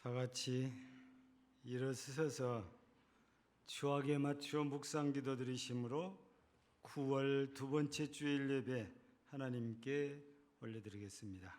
다 같이 일어서서 주악에 맞추어 묵상 기도 드리심으로 9월 두 번째 주일 예배 하나님께 올려드리겠습니다.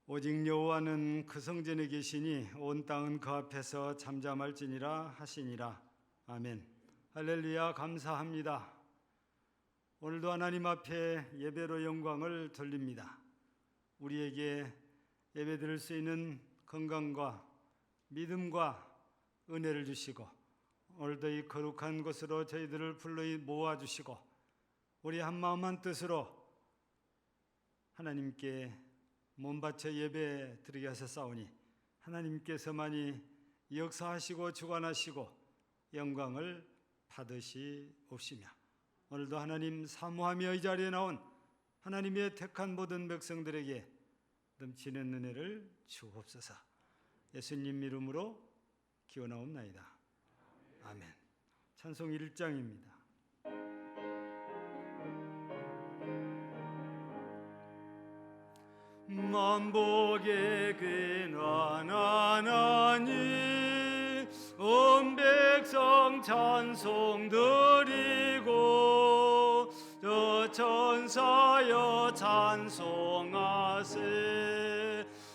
오직 여호와는 그 성전에 계시니 온 땅은 그 앞에서 잠잠할지니라 하시니라. 아멘. 할렐루야. 감사합니다. 오늘도 하나님 앞에 예배로 영광을 돌립니다. 우리에게 예배 드릴 수 있는 건강과 믿음과 은혜를 주시고 오늘도 이 거룩한 곳으로 저희들을 불러 모아주시고 우리 한마음 한뜻으로 하나님께 몸 바쳐 예배 드리게 하셨사오니 하나님께서만이 역사하시고 주관하시고 영광을 받으시옵시며 오늘도 하나님 사모하며 이 자리에 나온 하나님의 택한 모든 백성들에게 넘치는 은혜를 주옵소서. 예수님 이름으로 기원하옵나이다. 아멘. 찬송 1장입니다. 만복의 근원 하나님 온 백성 찬송 드리고 저 천사여 찬송하세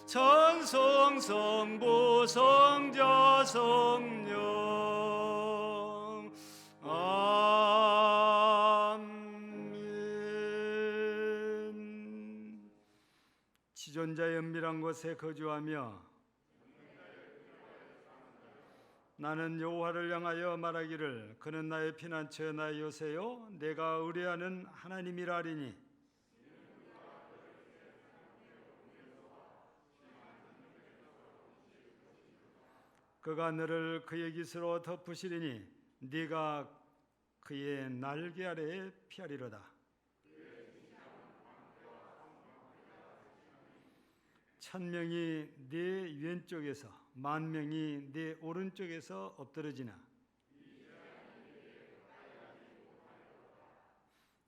찬송 성부 성자 성령 아멘. 지존자의 은밀한 곳에 거주하며 나는 여호와를 향하여 말하기를 그는 나의 피난처 나의 요새요 내가 의뢰하는 하나님이라 하리니 그가 너를 그의 깃으로 덮으시리니 네가 그의 날개 아래에 피하리로다. 천명이 네 왼쪽에서 만명이 네 오른쪽에서 엎드러지나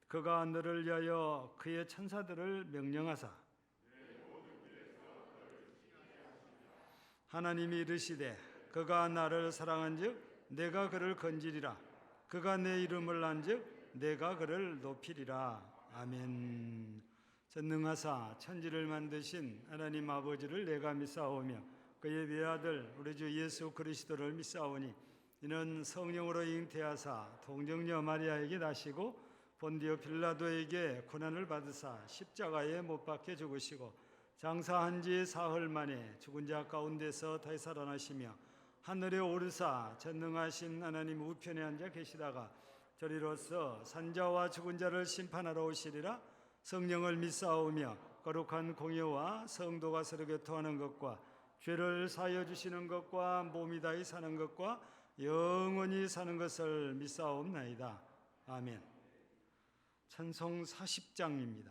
그가 너를 위하여 그의 천사들을 명령하사 하나님이 이르시되 그가 나를 사랑한즉 내가 그를 건지리라 그가 내 이름을 안즉 내가 그를 높이리라. 아멘. 전능하사 천지를 만드신 하나님 아버지를 내가 믿사오며 그의 외아들 우리 주 예수 그리스도를 믿사오니 이는 성령으로 잉태하사 동정녀 마리아에게 나시고 본디오 빌라도에게 고난을 받으사 십자가에 못 박혀 죽으시고 장사한 지 사흘 만에 죽은 자 가운데서 다시 살아나시며 하늘에 오르사 전능하신 하나님 우편에 앉아 계시다가 저리로서 산자와 죽은 자를 심판하러 오시리라. 성령을 믿사오며 거룩한 공예와 성도가 서로 교통하는 것과 죄를 사하여 주시는 것과 몸이 다히 사는 것과 영원히 사는 것을 믿사옵나이다. 아멘. 찬송 40장입니다.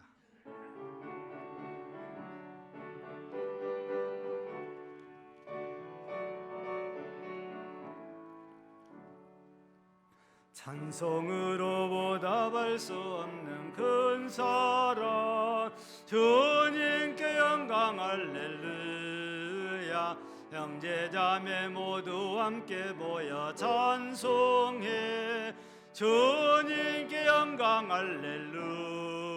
찬송으로 보답할 수 없는 큰 사랑 주님께 영광 할렐루야. 형제자매 모두 함께 모여 찬송해 주님께 영광 할렐루야.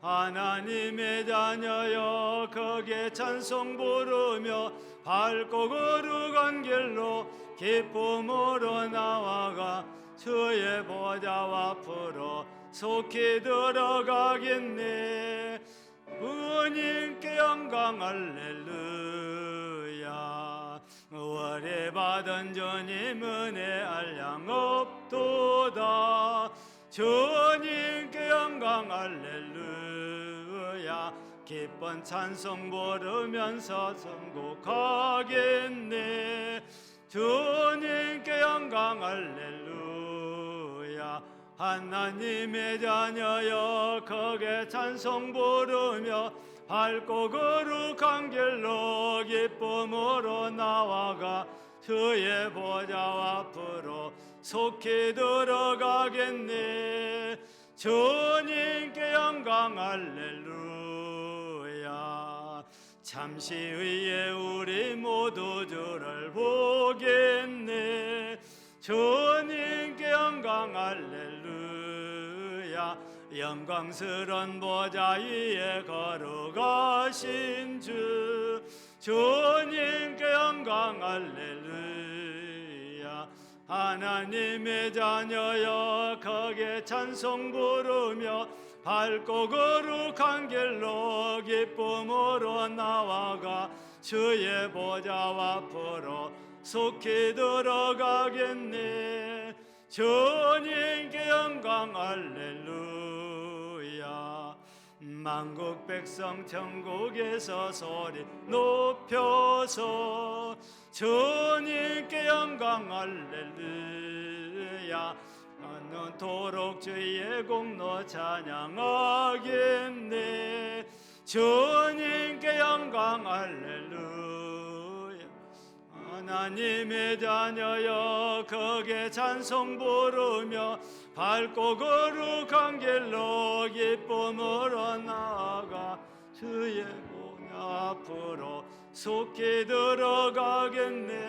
하나님의 자녀여 거기에 찬송 부르며 밝고 거룩한 길로 기쁨으로 나아가 주의 보좌 앞으로 속히 들어가겠네. 주님께 영광 할렐루야. 월에 받은 주님 은혜 알량 없도다. 주님께 영광 할렐루야. 기쁜 찬송 부르면서 선곡하겠네. 주님께 영광 할렐루야. 하나님의 자녀여 크게 찬송 부르며 밝고 거룩한 길로 기쁨으로 나아가 주의 보좌 앞으로 속히 들어가겠네. 주님께 영광 할렐루야. 잠시 후에 우리 모두 주를 보겠네. 주님께 영광 할렐루야. 영광스런 보좌 위에 걸어가신 주, 주님께 영광 할렐루야. 하나님의 자녀여 크게 찬송 부르며 밝고 거룩한 길로 기쁨으로 나아가 주의 보좌 앞으로 속히 들어가겠네. 주님께 영광 할렐루야. 만국 백성 천국에서 소리 높여서 주님께 영광 할렐루야. 어느토록 주의 공로 찬양하겠네. 주님께 영광 할렐루야. 하나님의 자녀여 크게 찬송 부르며 밝고 거룩한 길로 기쁨으로 나아가 주의 보좌 앞으로 속히 들어가겠네.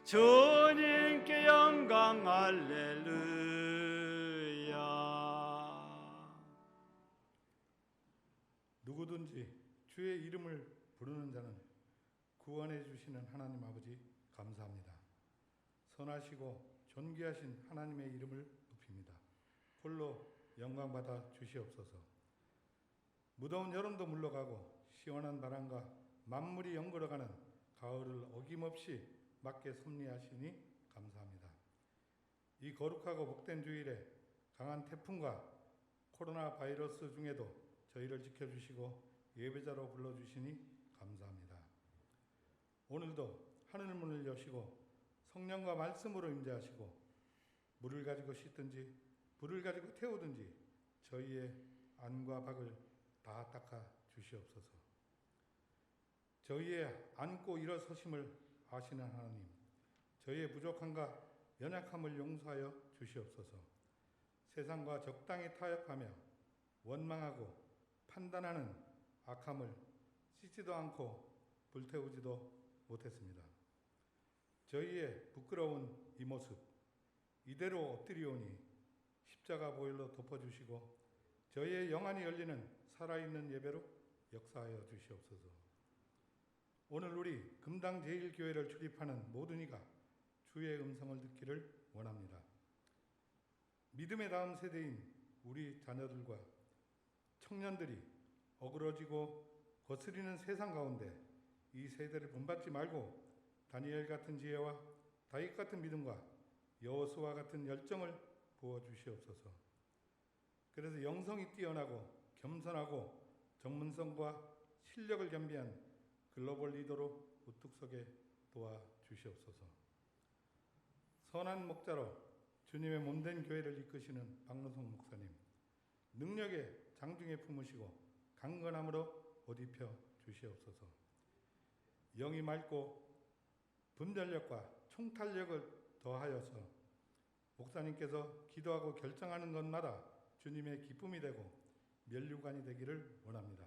주님께 영광 할렐루야. 누구든지 주의 이름을 부르는 자는 구원해 주시는 하나님 아버지 감사합니다. 선하시고 존귀하신 하나님의 이름을 높입니다. 홀로 영광받아 주시옵소서. 무더운 여름도 물러가고 시원한 바람과 만물이 연걸어가는 가을을 어김없이 맞게 섭리하시니 감사합니다. 이 거룩하고 복된 주일에 강한 태풍과 코로나 바이러스 중에도 저희를 지켜주시고 예배자로 불러주시니 감사합니다. 오늘도 하늘 문을 여시고 성령과 말씀으로 임재하시고 물을 가지고 씻든지 불을 가지고 태우든지 저희의 안과 박을 다 닦아 주시옵소서. 저희의 앉고 일어서심을 아시는 하나님, 저희의 부족함과 연약함을 용서하여 주시옵소서. 세상과 적당히 타협하며 원망하고 판단하는 악함을 씻지도 않고 불태우지도 못했습니다. 저희의 부끄러운 이 모습 이대로 엎드리오니 십자가 보혈로 덮어주시고 저희의 영안이 열리는 살아있는 예배로 역사하여 주시옵소서. 오늘 우리 금당 제1교회를 출입하는 모든 이가 주의 음성을 듣기를 원합니다. 믿음의 다음 세대인 우리 자녀들과 청년들이 어그러지고 거스리는 세상 가운데 이 세대를 본받지 말고 다니엘 같은 지혜와 다윗 같은 믿음과 여호수아 같은 열정을 부어주시옵소서. 그래서 영성이 뛰어나고 겸손하고 전문성과 실력을 겸비한 글로벌 리더로 우뚝 서게 도와주시옵소서. 선한 목자로 주님의 몸된 교회를 이끄시는 박노성 목사님, 능력의 장중에 품으시고 강건함으로 옷 입혀 주시옵소서. 영이 맑고 분별력과 총탄력을 더하여서 목사님께서 기도하고 결정하는 것마다 주님의 기쁨이 되고 면류관이 되기를 원합니다.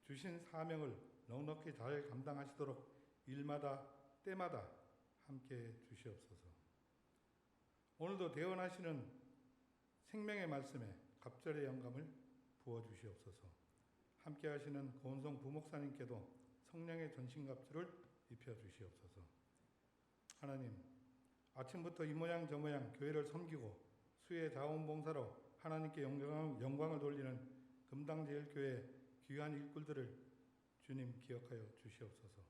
주신 사명을 넉넉히 잘 감당하시도록 일마다 때마다 함께해 주시옵소서. 오늘도 대언하시는 생명의 말씀에 갑절의 영감을 부어주시옵소서. 함께하시는 고은성 부목사님께도 성령의 전신갑주를 입혀주시옵소서. 하나님, 아침부터 이 모양 저 모양 교회를 섬기고 수의 자원봉사로 하나님께 영광을 돌리는 금당제일교회 귀한 일꾼들을 주님 기억하여 주시옵소서.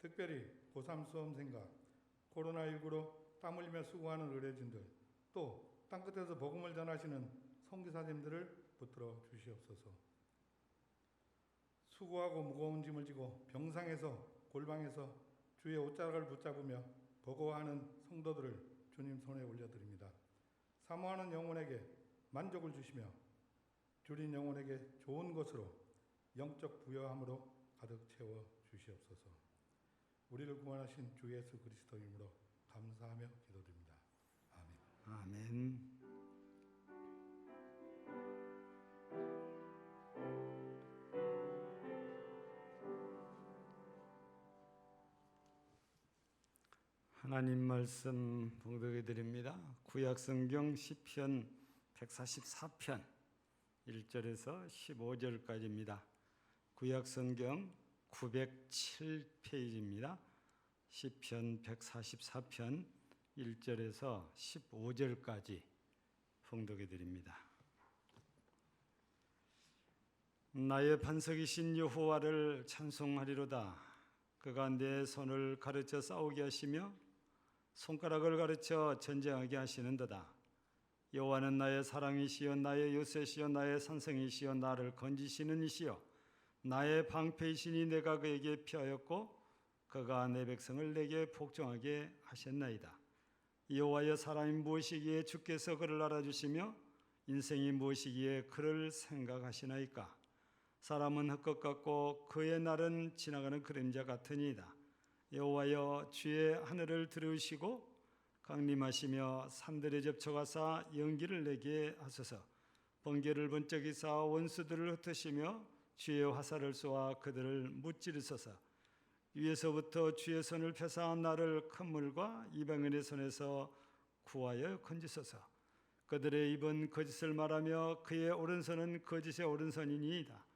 특별히 고3 수험생과 코로나19로 땀 흘리며 수고하는 의료진들, 또 땅끝에서 복음을 전하시는 선교사님들을 붙들어 주시옵소서. 수고하고 무거운 짐을 지고 병상에서 골방에서 주의 옷자락을 붙잡으며 버거워하는 성도들을 주님 손에 올려드립니다. 사모하는 영혼에게 만족을 주시며 줄인 영혼에게 좋은 것으로 영적 부여함으로 가득 채워 주시옵소서. 우리를 구원하신 주 예수 그리스도 이름으로 감사하며 기도드립니다. 아멘. 아멘. 하나님 말씀 봉독해 드립니다. 구약성경 시편 144편 1절에서 15절까지입니다. 구약성경 907페이지입니다. 시편 144편 1절에서 15절까지 봉독해 드립니다. 나의 반석이신 여호와를 찬송하리로다. 그가 내 손을 가르쳐 싸우게 하시며 손가락을 가르쳐 전쟁하게 하시는도다. 여호와는 나의 사랑이시여 나의 요새시여 나의 산성이시여 나를 건지시는 이시여 나의 방패이시니 내가 그에게 피하였고 그가 내 백성을 내게 복종하게 하셨나이다. 여호와여 사람이 무엇이기에 주께서 그를 알아주시며 인생이 무엇이기에 그를 생각하시나이까. 사람은 헛것 같고 그의 날은 지나가는 그림자 같으니이다. 여호와여 주의 하늘을 들으시고 강림하시며 산들에 접촉하사 연기를 내게 하소서. 번개를 번쩍이사 원수들을 흩으시며 주의 화살을 쏘아 그들을 무찌르소서. 위에서부터 주의 손을 펴사 나를 큰 물과 이방인의 손에서 구하여 건지소서. 그들의 입은 거짓을 말하며 그의 오른손은 거짓의 오른손이니이다.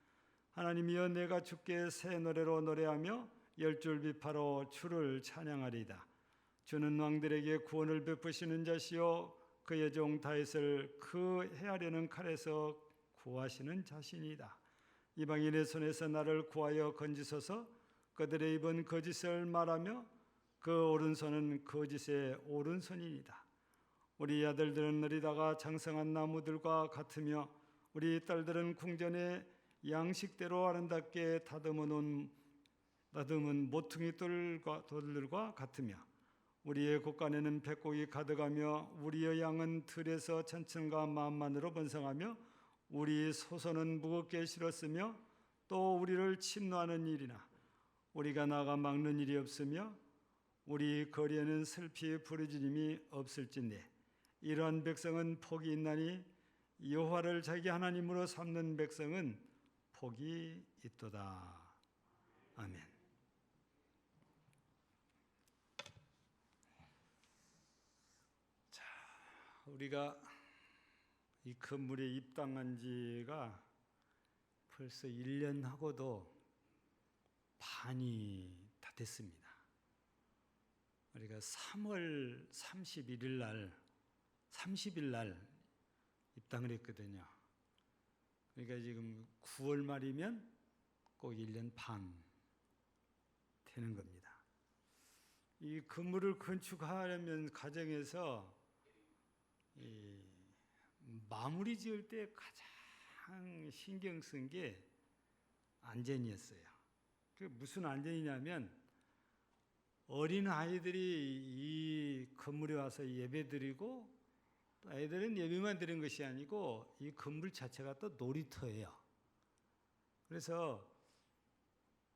하나님이여 내가 주께 새 노래로 노래하며 열줄 비파로 주를 찬양하리이다. 주는 왕들에게 구원을 베푸시는 자시요 그의 종 다윗을 그 해하려는 칼에서 구하시는 자신이다. 이방인의 손에서 나를 구하여 건지소서. 그들의 입은 거짓을 말하며 그 오른손은 거짓의 오른손이니이다. 우리 아들들은 느리다가 장성한 나무들과 같으며 우리 딸들은 궁전의 양식대로 아름답게 다듬은 모퉁이 돌들과 같으며 우리의 곳간에는 백곡이 가득하며 우리의 양은 들에서 천천과 만만으로 번성하며 우리 소손은 무겁게 실었으며 또 우리를 침노하는 일이나 우리가 나가 막는 일이 없으며 우리 거리에는 슬피 부르짖음이 없을진데 이러한 백성은 복이 있나니 여호와를 자기 하나님으로 삼는 백성은 복이 있도다. 아멘. 자, 우리가 이 건물에 입당한 지가 벌써 1년하고도 반이 다 됐습니다. 우리가 3월 30일 날 입당을 했거든요. 그러니까 지금 9월 말이면 꼭 1년 반 되는 겁니다. 이 건물을 건축하려면 과정에서 이 마무리 지을 때 가장 신경 쓴 게 안전이었어요. 그 무슨 안전이냐면 어린 아이들이 이 건물에 와서 예배드리고 또 아이들은 예배만 드리는 것이 아니고 이 건물 자체가 또 놀이터예요. 그래서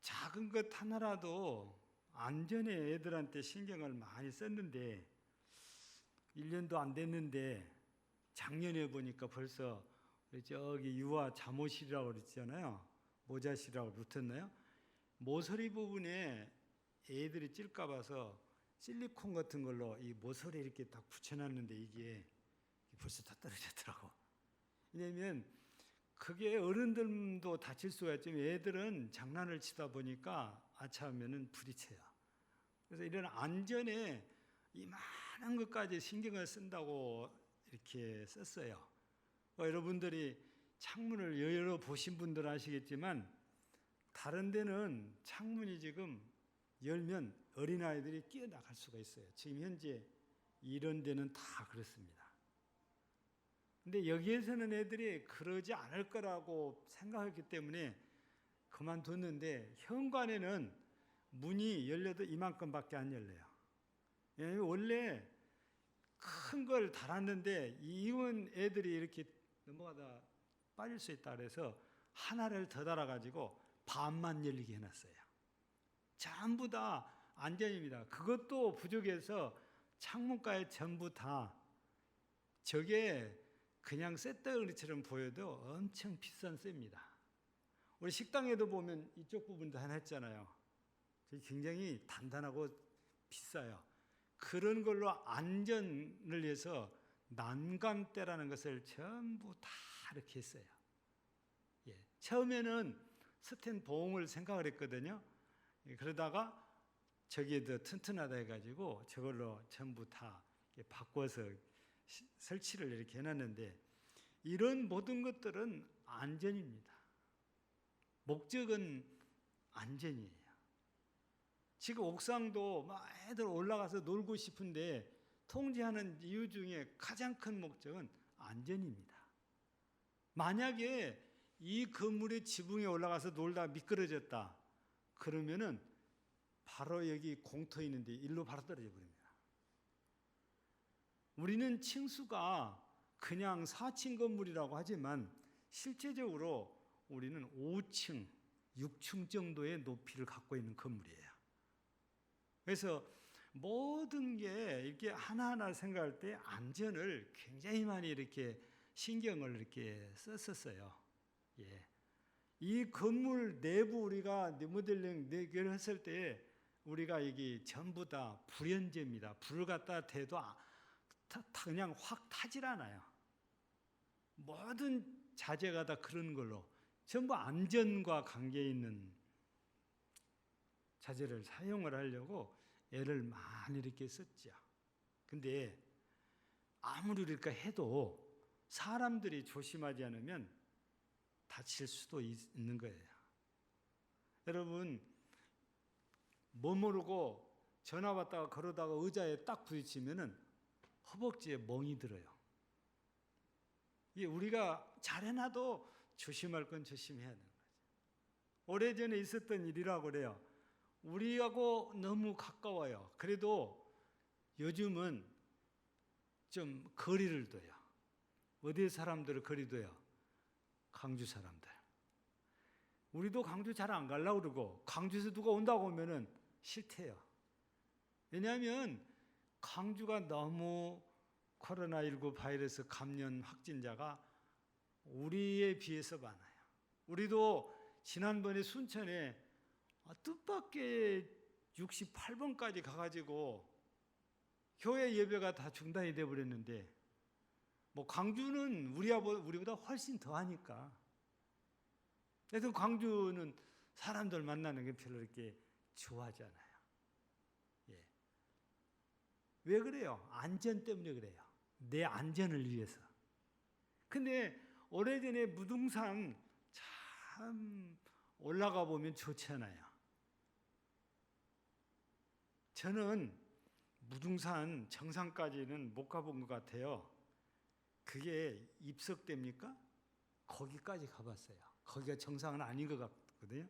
작은 것 하나라도 안전에 애들한테 신경을 많이 썼는데 1년도 안 됐는데 작년에 보니까 벌써 저기 유아 잠옷이라고 그랬잖아요. 모자시라고 붙었나요? 모서리 부분에 애들이 찔까 봐서 실리콘 같은 걸로 이 모서리에 이렇게 딱 붙여놨는데 이게 벌써 다 떨어졌더라고. 왜냐면 그게 어른들도 다칠 수가 있지만 애들은 장난을 치다 보니까 아차하면은 부딪혀요. 그래서 이런 안전에 이만한 것까지 신경을 쓴다고 이렇게 썼어요. 여러분들이 창문을 열어 보신 분들은 아시겠지만 다른 데는 창문이 지금 열면 어린아이들이 뛰어나갈 수가 있어요. 지금 현재 이런 데는 다 그렇습니다. 근데 여기에서는 애들이 그러지 않을 거라고 생각했기 때문에 그만뒀는데 현관에는 문이 열려도 이만큼밖에 안 열려요. 원래 큰 걸 달았는데 이은 애들이 이렇게 넘어가다 빠질 수 있다 그래서 하나를 더 달아가지고 반만 열리게 해놨어요. 전부 다 안전입니다. 그것도 부족해서 창문가에 전부 다 저게 그냥 쇳덩어리처럼 보여도 엄청 비싼 쇠입니다. 우리 식당에도 보면 이쪽 부분도 하나 했잖아요. 굉장히 단단하고 비싸요. 그런 걸로 안전을 위해서 난간대라는 것을 전부 다 이렇게 했어요. 처음에는 스텐 보험을 생각을 했거든요. 그러다가 저게 더 튼튼하다 해가지고 저걸로 전부 다 바꿔서 설치를 이렇게 해놨는데 이런 모든 것들은 안전입니다. 목적은 안전이에요. 지금 옥상도 막 애들 올라가서 놀고 싶은데 통제하는 이유 중에 가장 큰 목적은 안전입니다. 만약에 이 건물의 지붕에 올라가서 놀다 미끄러졌다 그러면은 바로 여기 공터 있는데 일로 바로 떨어져 버립니다. 우리는 층수가 그냥 4층 건물이라고 하지만 실제적으로 우리는 5층, 6층 정도의 높이를 갖고 있는 건물이에요. 그래서 모든 게 이렇게 하나하나 생각할 때 안전을 굉장히 많이 이렇게 신경을 이렇게 썼었어요. 이 건물 내부 우리가 리모델링 했을 때 우리가 이게 전부 다 불연제입니다. 불을 갖다 대도 그냥 확 타질 않아요. 모든 자재가 다 그런 걸로 전부 안전과 관계 있는 자재를 사용을 하려고 애를 많이 이렇게 썼죠. 근데 아무리 그럴까 해도 사람들이 조심하지 않으면 다칠 수도 있는 거예요. 여러분 뭐 모르고 전화 받다가 걸어다가 의자에 딱 부딪히면은 허벅지에 멍이 들어요. 이게 우리가 잘해놔도 조심할 건 조심해야 되는 거죠. 오래전에 있었던 일이라고 그래요. 우리하고 너무 가까워요. 그래도 요즘은 좀 거리를 둬요. 어디 사람들을 거리 둬요? 광주 사람들. 우리도 광주 잘 안 가려고 그러고 광주에서 누가 온다고 하면은 싫대요. 왜냐하면 광주가 너무 코로나19 바이러스 감염 확진자가 우리에 비해서 많아요. 우리도 지난번에 순천에 뜻밖의 68번까지 가가지고 교회 예배가 다 중단이 돼버렸는데 뭐 광주는 우리보다 훨씬 더하니까. 그래서 광주는 사람들 만나는 게 별로 이렇게 좋아하지 않아요. 왜 그래요? 안전 때문에 그래요. 내 안전을 위해서. 근데 오래전에 무등산 참 올라가 보면 좋잖아요. 저는 무등산 정상까지는 못 가본 것 같아요. 그게 입석됩니까? 거기까지 가봤어요. 거기가 정상은 아닌 것 같거든요.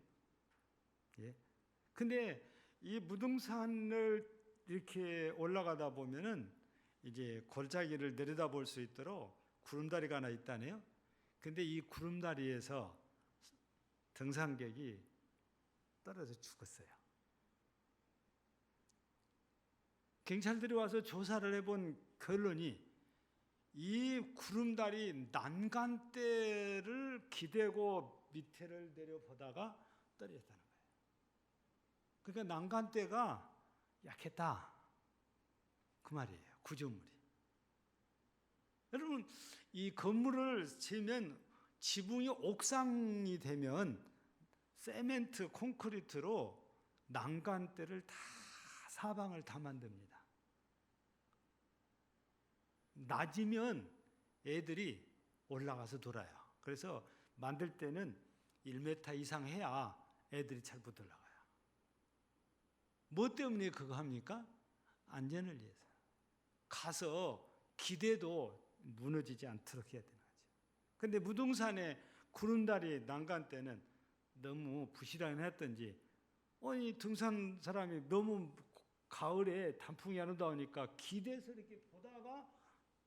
근데 이 무등산을 이렇게 올라가다 보면은 이제 골짜기를 내려다볼 수 있도록 구름다리가 하나 있다네요. 근데 이 구름다리에서 등산객이 떨어져 죽었어요. 경찰들이 와서 조사를 해본 결론이 이 구름다리 난간대를 기대고 밑에를 내려보다가 떨어졌다는 거예요. 그러니까 난간대가 약했다. 그 말이에요. 구조물이. 여러분, 이 건물을 지으면 지붕이 옥상이 되면 세멘트, 콘크리트로 난간대를 다 사방을 다 만듭니다. 낮이면 애들이 올라가서 놀아요. 그래서 만들 때는 1m 이상 해야 애들이 잘 못 올라가요. 뭐 때문에 그거 합니까? 안전을 위해서. 가서 기대도 무너지지 않도록 해야 되는 거죠. 근데 무등산의 구름다리 난간 때는 너무 부실하긴 했던지 아니 등산 사람이 너무 가을에 단풍이 안 온다니까 기대서 이렇게 보다가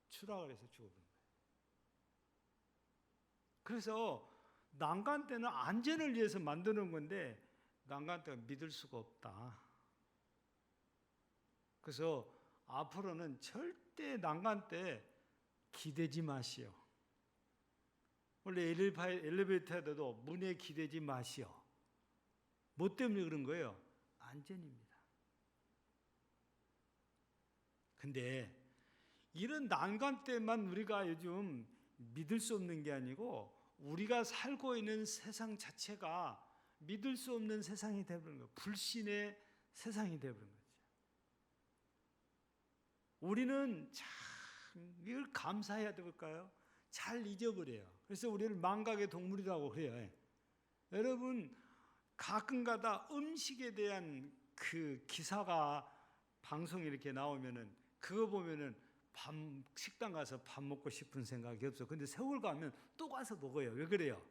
추락을 해서 죽어버린 거예요. 그래서 난간 때는 안전을 위해서 만드는 건데 난간 때가 믿을 수가 없다. 그래서 앞으로는 절대 난간 때 기대지 마시오. 원래 엘리베이터에도 문에 기대지 마시오. 뭐 때문에 그런 거예요? 안전입니다. 근데 이런 난간 때만 우리가 요즘 믿을 수 없는 게 아니고 우리가 살고 있는 세상 자체가 믿을 수 없는 세상이 되어버린 거예요. 불신의 세상이 되어버린 거죠. 우리는 참 이걸 감사해야 될까요? 잘 잊어버려요. 그래서 우리를 망각의 동물이라고 그래요. 여러분 가끔가다 음식에 대한 그 기사가 방송에 이렇게 나오면은 그거 보면은 식당 가서 밥 먹고 싶은 생각이 없어. 근데 세월 가면 또 가서 먹어요. 왜 그래요?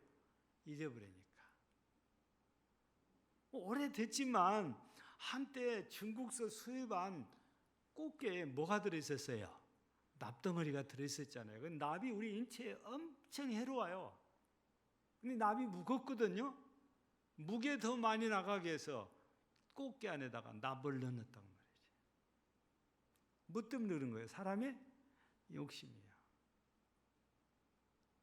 잊어버리니까. 오래됐지만 한때 중국서 수입한 꽃게에 뭐가 들어있었어요? 납덩어리가 들어있었잖아요. 그 납이 우리 인체에 엄청 해로워요. 근데 납이 무겁거든요. 무게 더 많이 나가게 해서 꽃게 안에다가 납을 넣었단 말이에요. 뭐 때문에 그런 거예요? 사람의 욕심이에요.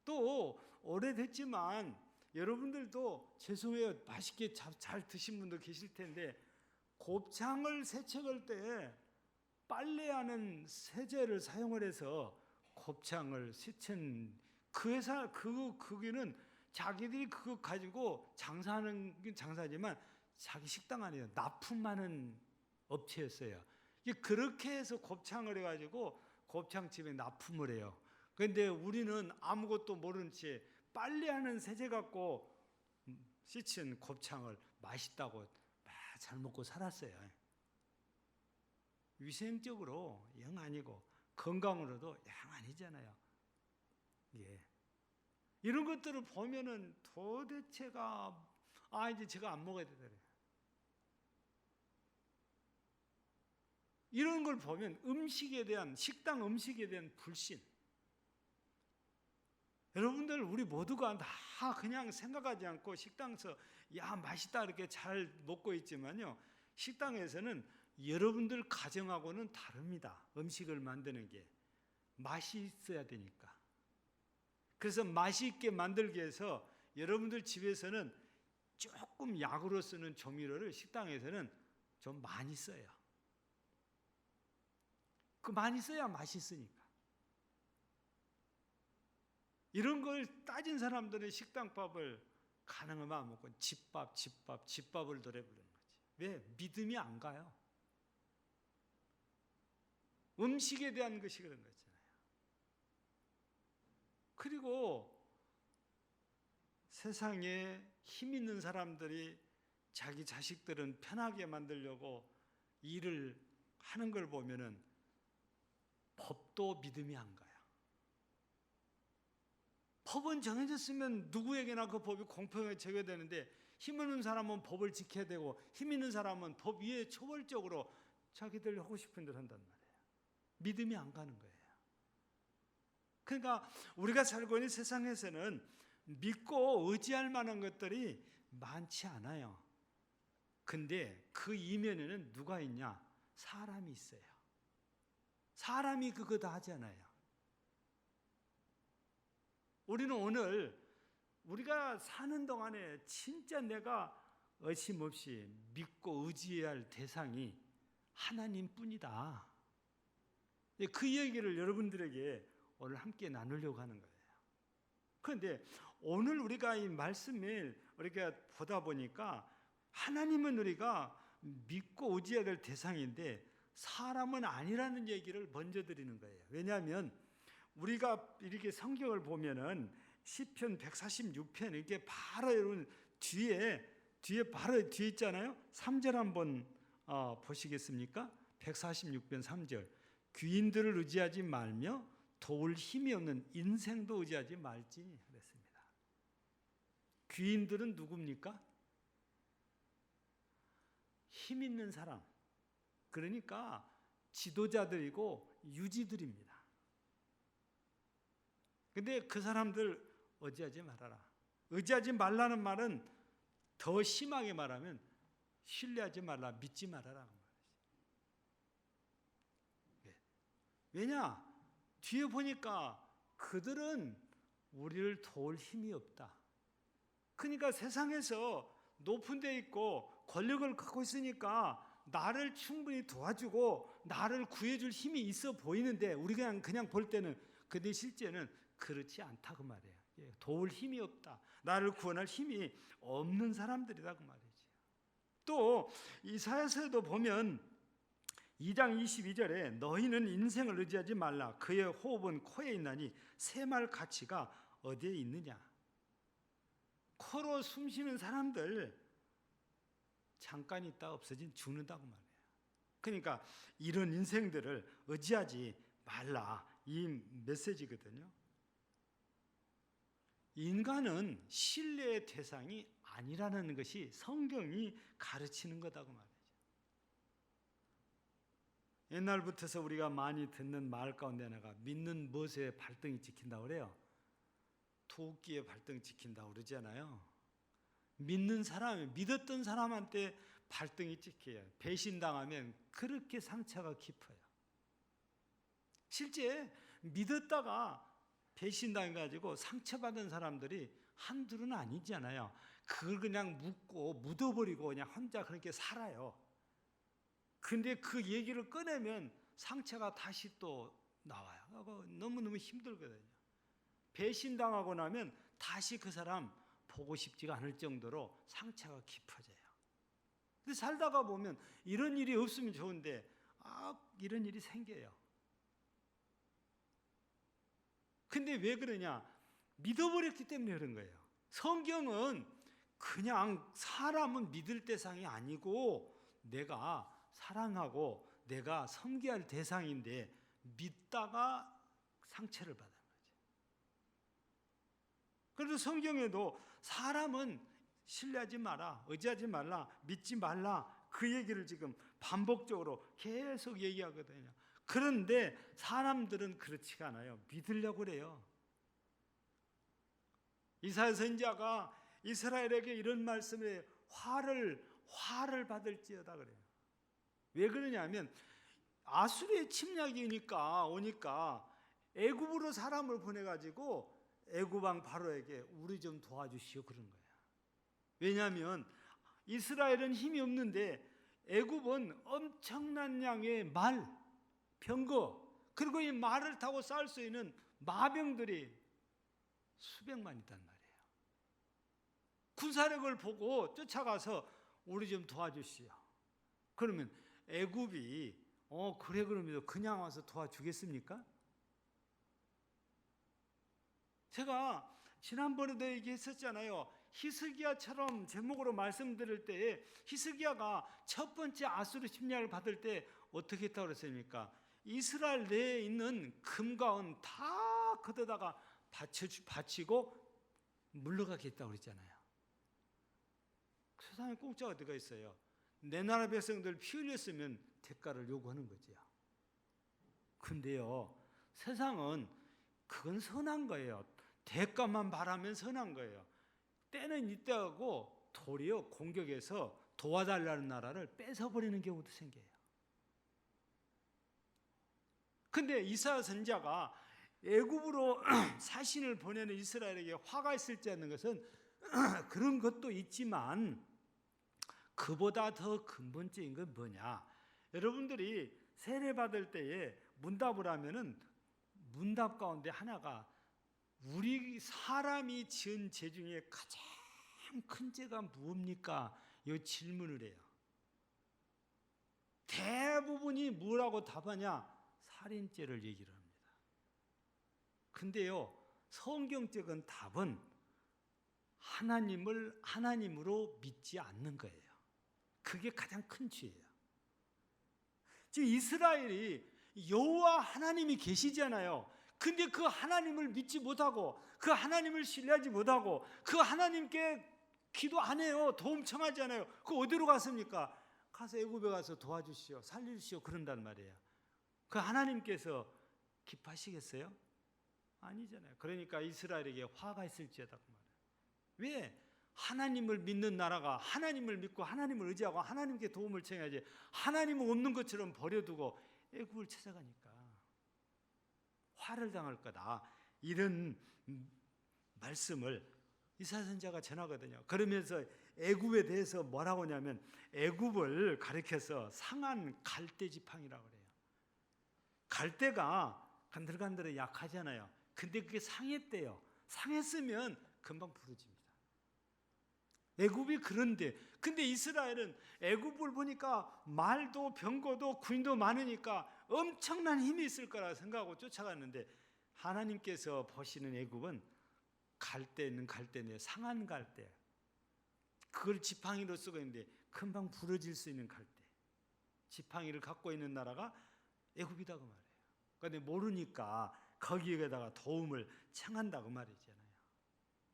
또 오래됐지만 여러분들도 죄송해요. 맛있게 잘 드신 분도 계실 텐데 곱창을 세척할 때 빨래하는 세제를 사용을 해서 곱창을 세척한 그 회사 그거는 자기들이 그거 가지고 장사하는 게 장사지만 자기 식당 안에 납품하는 업체였어요. 그렇게 해서 곱창을 해가지고 곱창집에 납품을 해요. 그런데 우리는 아무것도 모르는 채 빨래하는 세제 갖고 씻은 곱창을 맛있다고 잘 먹고 살았어요. 위생적으로 영 아니고 건강으로도 영 아니잖아요. 예. 이런 것들을 보면은 도대체가 이제 제가 안 먹어야 되더래. 이런 걸 보면 식당 음식에 대한 불신. 여러분들 우리 모두가 다 그냥 생각하지 않고 식당에서 맛있다 이렇게 잘 먹고 있지만요. 식당에서는 여러분들 가정하고는 다릅니다. 음식을 만드는 게 맛이 있어야 되니까. 그래서 맛있게 만들기 위해서 여러분들 집에서는 조금 약으로 쓰는 조미료를 식당에서는 좀 많이 써요. 그 많이 써야 맛있으니까. 이런 걸 따진 사람들은 식당밥을 가능하면 안 먹고 집밥을 노래 부르는 거지. 왜? 믿음이 안 가요. 음식에 대한 것이 그런 거잖아요. 그리고 세상에 힘 있는 사람들이 자기 자식들은 편하게 만들려고 일을 하는 걸 보면은 법도 믿음이 안 가요. 법은 정해졌으면 누구에게나 그 법이 공평하게 적용되는데 힘 있는 사람은 법을 지켜야 되고 힘 있는 사람은 법 위에 초벌적으로 자기들 하고 싶은 대로 한단 말이에요. 믿음이 안 가는 거예요. 그러니까 우리가 살고 있는 세상에서는 믿고 의지할 만한 것들이 많지 않아요. 근데 그 이면에는 누가 있냐? 사람이 있어요. 사람이 그거 다 하잖아요. 우리는 오늘 우리가 사는 동안에 진짜 내가 의심없이 믿고 의지해야 할 대상이 하나님뿐이다. 그 얘기를 여러분들에게 오늘 함께 나누려고 하는 거예요. 그런데 오늘 우리가 이 말씀을 우리가 보다 보니까 하나님은 우리가 믿고 의지해야 될 대상인데 사람은 아니라는 얘기를 먼저 드리는 거예요. 왜냐하면 우리가 이렇게 성경을 보면은 시편 146편 이렇게 바로 여러분 뒤에 바로 뒤에 있잖아요. 3절 한번 보시겠습니까? 146편 3절. 귀인들을 의지하지 말며 도울 힘이 없는 인생도 의지하지 말지 그랬습니다. 귀인들은 누굽니까? 힘 있는 사람, 그러니까 지도자들이고 유지들입니다. 근데 그 사람들 의지하지 말아라. 의지하지 말라는 말은 더 심하게 말하면 신뢰하지 말라, 믿지 말아라. 왜냐? 뒤에 보니까 그들은 우리를 도울 힘이 없다. 그러니까 세상에서 높은 데 있고 권력을 갖고 있으니까 나를 충분히 도와주고 나를 구해줄 힘이 있어 보이는데 우리가 그냥 볼 때는, 근데 실제는 그렇지 않다고 말이에요. 도울 힘이 없다. 나를 구원할 힘이 없는 사람들이다 그 말이죠. 또 이사야서에도 보면 2장 22절에 너희는 인생을 의지하지 말라. 그의 호흡은 코에 있나니 새말 가치가 어디에 있느냐. 코로 숨 쉬는 사람들 잠깐 있다 없어진 죽는다고 말이에요. 그러니까 이런 인생들을 의지하지 말라, 이 메시지거든요. 인간은 신뢰의 대상이 아니라는 것이 성경이 가르치는 거다고 말이에요. 옛날부터서 우리가 많이 듣는 말 가운데 하나가 믿는 무엇에 발등이 찍힌다고 그래요. 토끼의 발등 찍힌다고 그러잖아요. 믿는 사람, 믿었던 사람한테 발등이 찍혀요. 배신당하면 그렇게 상처가 깊어요. 실제 믿었다가 배신당해가지고 상처받은 사람들이 한둘은 아니잖아요. 그걸 그냥 묻어버리고 그냥 혼자 그렇게 살아요. 근데 그 얘기를 꺼내면 상처가 다시 또 나와요. 너무너무 힘들거든요. 배신당하고 나면 다시 그 사람 보고 싶지가 않을 정도로 상처가 깊어져요. 근데 살다가 보면 이런 일이 없으면 좋은데 이런 일이 생겨요. 근데 왜 그러냐? 믿어버렸기 때문에 그런 거예요. 성경은 그냥 사람은 믿을 대상이 아니고 내가 사랑하고 내가 섬겨야 할 대상인데 믿다가 상처를 받은 거죠. 그래서 성경에도 사람은 신뢰하지 마라, 의지하지 말라, 믿지 말라, 그 얘기를 지금 반복적으로 계속 얘기하거든요. 그런데 사람들은 그렇지가 않아요. 믿으려고 그래요. 이사야 선지자가 이스라엘에게 이런 말씀에 화를 받을지어다 그래요. 왜 그러냐면 아수르의 침략이 오니까 애굽으로 사람을 보내가지고 애굽 왕 바로에게 우리 좀 도와주시오 그런 거야. 왜냐하면 이스라엘은 힘이 없는데 애굽은 엄청난 양의 말, 병거, 그리고 이 말을 타고 싸울 수 있는 마병들이 수백만 있단 말이에요. 군사력을 보고 쫓아가서 우리 좀 도와주시오. 그러면 애굽이 그래 그러면 그냥 와서 도와주겠습니까? 제가 지난번에도 얘기했었잖아요. 히스기야처럼 제목으로 말씀드릴 때에 히스기야가 첫 번째 아수르 침략을 받을 때 어떻게 했다고 그랬습니까? 이스라엘 내에 있는 금과 은 다 걷어다가 바치고 물러가게 했다고 그랬잖아요. 세상에 공짜가 어디가 있어요? 내 나라 백성들 피 흘렸으면 대가를 요구하는 거죠. 근데요, 세상은 그건 선한 거예요. 대가만 바라면 선한 거예요. 때는 이때하고 도리어 공격해서 도와달라는 나라를 뺏어버리는 경우도 생겨요. 근데 이사야 선지자가 애굽으로 사신을 보내는 이스라엘에게 화가 있을지 않는 것은 그런 것도 있지만 그보다 더 근본적인 건 뭐냐? 여러분들이 세례받을 때에 문답을 하면은 문답 가운데 하나가 우리 사람이 지은 죄 중에 가장 큰 죄가 무엇입니까? 이 질문을 해요. 대부분이 뭐라고 답하냐? 살인죄를 얘기를 합니다. 근데요, 성경적인 답은 하나님으로 믿지 않는 거예요. 그게 가장 큰 죄예요. 지금 이스라엘이 여호와 하나님이 계시잖아요. 근데 그 하나님을 믿지 못하고 그 하나님을 신뢰하지 못하고 그 하나님께 기도 안 해요. 도움 청하지 않아요. 그 어디로 갔습니까? 가서 애굽에 가서 도와주시오, 살려주시오 그런단 말이에요. 그 하나님께서 기뻐하시겠어요? 아니잖아요. 그러니까 이스라엘에게 화가 있을지어다 그 말이에요. 왜? 하나님을 믿는 나라가 하나님을 믿고 하나님을 의지하고 하나님께 도움을 청해야지 하나님은 없는 것처럼 버려두고 애굽을 찾아가니까 화를 당할 거다. 이런 말씀을 이사야 선지자가 전하거든요. 그러면서 애굽에 대해서 뭐라고 하냐면 애굽을 가리켜서 상한 갈대 지팡이라고 그래요. 갈대가 간들간들해 약하잖아요. 근데 그게 상했대요. 상했으면 금방 부러집니다. 애굽이 그런데 근데 이스라엘은 애굽을 보니까 말도 병거도 군인도 많으니까 엄청난 힘이 있을 거라 생각하고 쫓아갔는데 하나님께서 보시는 애굽은 갈대는 갈대인데 상한 갈대, 그걸 지팡이로 쓰고 있는데 금방 부러질 수 있는 갈대, 지팡이를 갖고 있는 나라가 애굽이다 그 말이에요. 그런데 모르니까 거기에다가 도움을 청한다 그 말이잖아요.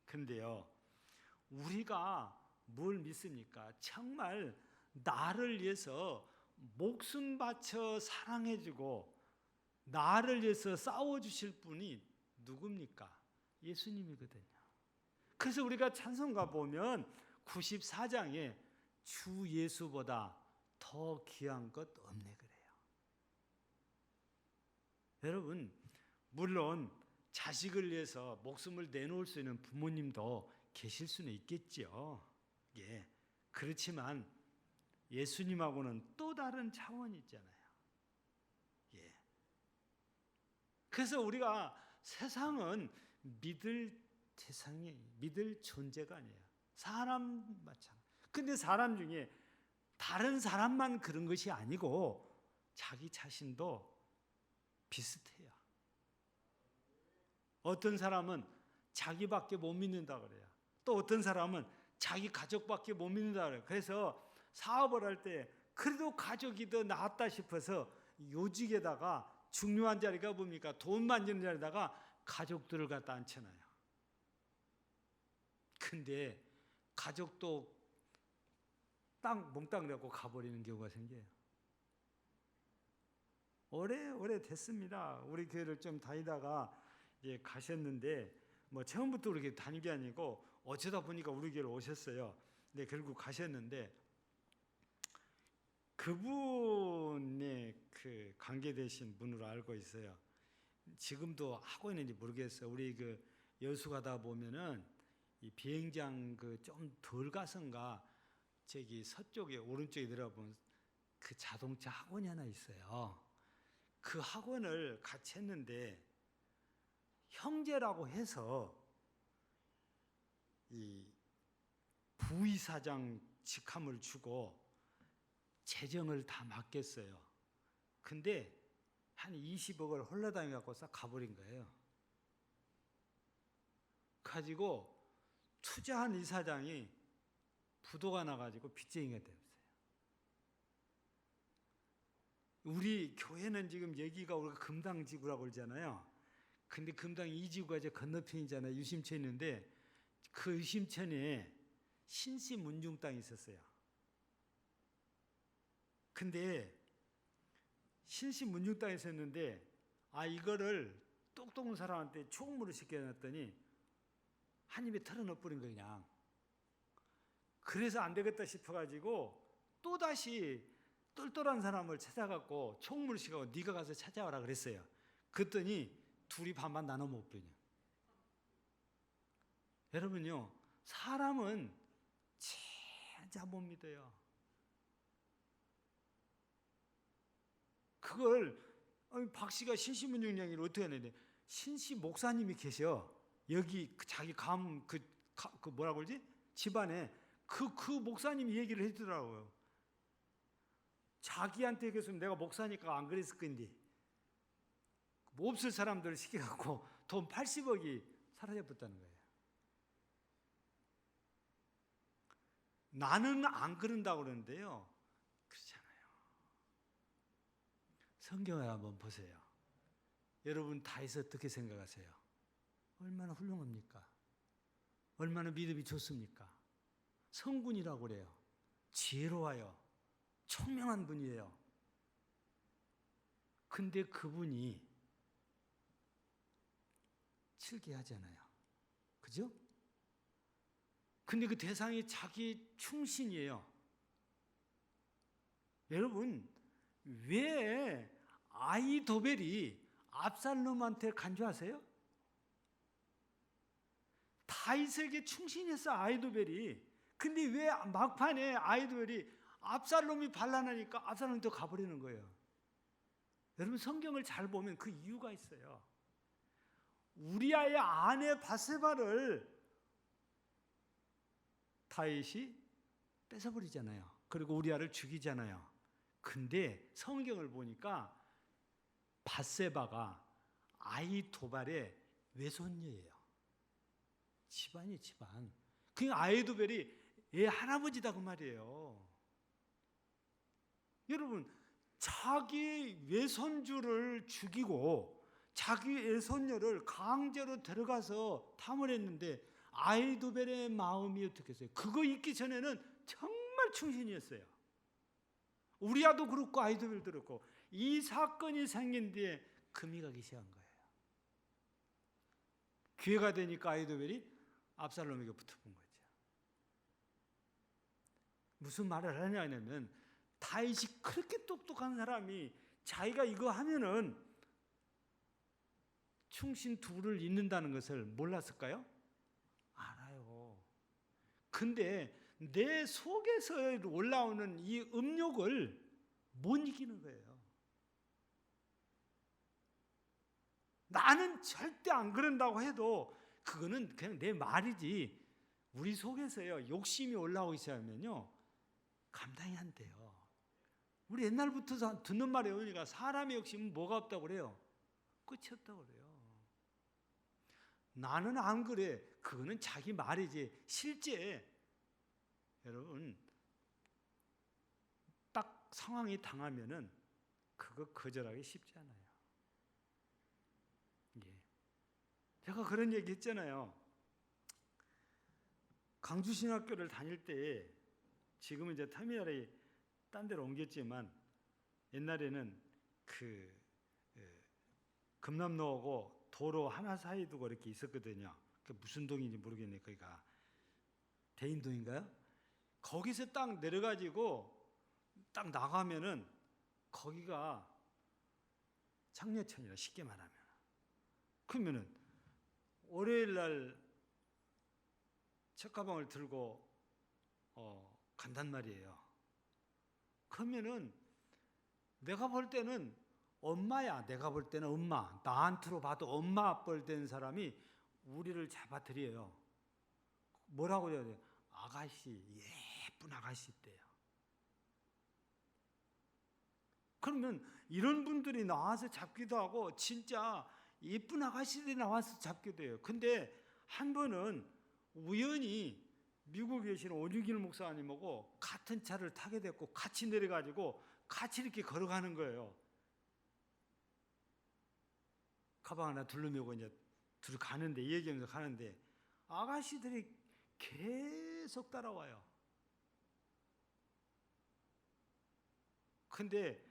근데요, 우리가 뭘 믿습니까? 정말 나를 위해서 목숨 바쳐 사랑해주고 나를 위해서 싸워주실 분이 누굽니까? 예수님이거든요. 그래서 우리가 찬송가 보면 94장에 주 예수보다 더 귀한 것 없네 그래요. 여러분, 물론 자식을 위해서 목숨을 내놓을 수 있는 부모님도 계실 수는 있겠지요. 예. 그렇지만 예수님하고는 또 다른 차원이 있잖아요. 예. 그래서 우리가 세상은 믿을 존재가 아니에요. 사람 마찬가지. 근데 사람 중에 다른 사람만 그런 것이 아니고 자기 자신도 비슷해요. 어떤 사람은 자기밖에 못 믿는다 그래요. 또 어떤 사람은 자기 가족밖에 못 믿는다 그래요. 그래서 사업을 할 때 그래도 가족이 더 낫다 싶어서 요직에다가 중요한 자리가 뭡니까? 돈 만지는 자리에다가 가족들을 갖다 앉혀놔요. 근데 가족도 몽땅 내고 가버리는 경우가 생겨요. 오래 됐습니다. 우리 교회를 좀 다니다가 이제 가셨는데 뭐 처음부터 우리 교회 다닌 게 아니고 어쩌다 보니까 우리 교회로 오셨어요. 근데 결국 가셨는데 그분의 그 관계되신 분으로 알고 있어요. 지금도 하고 있는지 모르겠어요. 우리 그 여수 가다 보면은 이 비행장 그 좀 덜 가선가 저기 서쪽에 오른쪽에 내려보면 그 자동차 학원이 하나 있어요. 그 학원을 같이 했는데 형제라고 해서 이 부이사장 직함을 주고 재정을 다 맡겼어요. 근데 한 20억을 홀라당해 갖고 싹 가버린 거예요. 가지고 투자한 이사장이 부도가 나가지고 빚쟁이가 됐어요. 우리 교회는 지금 여기가 우리가 금당지구라고 그러잖아요. 근데 금당 2지구가 이제 건너편이잖아요. 유심천이 있는데 그 유심천에 신시문중 땅이 있었어요. 근데 신시문중 땅이 있었는데 이거를 똑똑한 사람한테 총무를 시켜놨더니 한 입에 털어넣어버린 거예요 그냥. 그래서 안 되겠다 싶어가지고 또다시 똘똘한 사람을 찾아갖고 총무를 시켜서 네가 가서 찾아와라 그랬어요. 그랬더니 둘이 반반 나눠 먹거든요. 여러분요, 사람은 진짜 못 믿어요. 그걸 박 씨가 신시문중 얘기를 어떻게 하는데 신시 목사님이 계셔. 여기 자기 그 뭐라고 그러지? 집안에 그 목사님이 얘기를 해주더라고요. 자기한테 얘기했으면 내가 목사니까 안 그랬을 건데 없을 사람들을 시켜갖고 돈 80억이 사라져버렸다는 거예요. 나는 안 그런다고 그러는데요. 그렇잖아요. 성경을 한번 보세요. 여러분 다윗 어떻게 생각하세요? 얼마나 훌륭합니까? 얼마나 믿음이 좋습니까? 성군이라고 그래요. 지혜로워요. 총명한 분이에요. 근데 그분이 실개하잖아요. 그죠? 근데 그 대상이 자기 충신이에요. 여러분, 왜 아히도벨이 압살롬한테 간주하세요? 다윗에게 충신했어, 아히도벨이. 근데 왜 막판에 아히도벨이 압살롬이 반란하니까 압살롬이 또 가버리는 거예요? 여러분, 성경을 잘 보면 그 이유가 있어요. 우리아의 아내 바세바를 다윗이 뺏어버리잖아요. 그리고 우리아를 죽이잖아요. 근데 성경을 보니까 바세바가 아히도벨의 외손녀예요. 집안이 집안. 그 아히도벨이 얘 할아버지다 그 말이에요. 여러분, 자기 외손주를 죽이고 자기 외손녀를 강제로 들어가서 탐을 했는데 아히도벨의 마음이 어떻겠어요? 그거 있기 전에는 정말 충신이었어요. 우리아도 그렇고 아히도벨도 그렇고. 이 사건이 생긴 뒤에 금이 가기 시작한 거예요. 기회가 되니까 아히도벨이 압살롬에게 붙어본 거죠. 무슨 말을 하냐면 다윗이 그렇게 똑똑한 사람이 자기가 이거 하면은 충신 둘을 잃는다는 것을 몰랐을까요? 알아요. 근데 내 속에서 올라오는 이 음욕을 못 이기는 거예요. 나는 절대 안 그런다고 해도 그거는 그냥 내 말이지 우리 속에서요 욕심이 올라오기 시작하면요 감당이 안 돼요. 우리 옛날부터 듣는 말이 오니까 사람의 욕심은 뭐가 없다고 그래요? 끝이 없다고 그래요. 나는 안 그래. 그거는 자기 말이지. 실제 여러분 딱 상황이 당하면은 그거 거절하기 쉽지 않아요. 예. 제가 그런 얘기 했잖아요. 강주신학교를 다닐 때 지금은 이제 터미널이 딴 데로 옮겼지만 옛날에는 금남로하고 도로 하나 사이 두고 이렇게 있었거든요. 그 무슨 동인지 모르겠네. 거기가 대인동인가요? 거기서 딱 내려가지고 딱 나가면은 거기가 창녀천이라 쉽게 말하면. 그러면은 월요일 날 책가방을 들고 간단 말이에요. 그러면은 내가 볼 때는 엄마야. 내가 볼 때는 엄마. 나한테로 봐도 엄마 뻘 된 사람이 우리를 잡아들여요. 뭐라고 해야 돼요? 아가씨, 예쁜 아가씨 때요. 그러면 이런 분들이 나와서 잡기도 하고 진짜 예쁜 아가씨들이 나와서 잡기도 해요. 근데 한 번은 우연히 미국에 계시는 오주길 목사님하고 같은 차를 타게 됐고 같이 내려가지고 같이 이렇게 걸어가는 거예요. 가방 하나 둘러매고 이제 들어가는데 얘기하면서 가는데 아가씨들이 계속 따라와요. 근데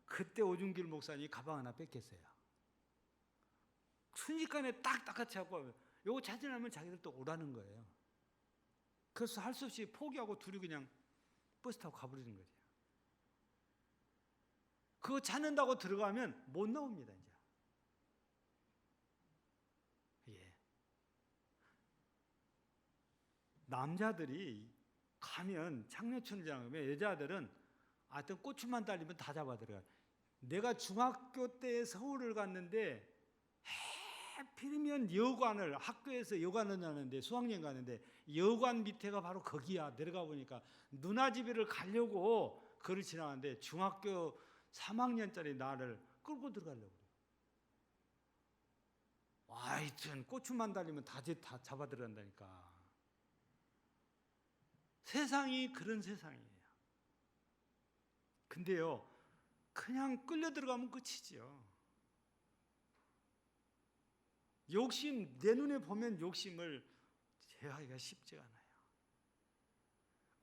그때 오준길 목사님이 가방 하나 뺏겼어요. 순식간에 딱 같이 하고 요거 찾으려면 자기들 또 오라는 거예요. 그래서 할 수 없이 포기하고 둘이 그냥 버스 타고 가버리는 거죠. 그거 찾는다고 들어가면 못 나옵니다. 이제. 예. 남자들이 가면 창녀촌이라고 하면 여자들은 하여튼 꼬추만 달리면 다 잡아 들어가요. 내가 중학교 때 서울을 갔는데 하필이면 여관을 학교에서 여관을 하는데 수학여행 가는데 여관 밑에가 바로 거기야. 내려가 보니까 누나집에를 가려고 거를 지나가는데 중학교 3학년짜리 나를 끌고 들어가려고 그래요. 하여튼 꼬추만 달리면 다 잡아 들어간다니까. 세상이 그런 세상이에요. 근데요 그냥 끌려 들어가면 끝이죠. 욕심, 내 눈에 보면 욕심을 제어하기가 쉽지 않아요.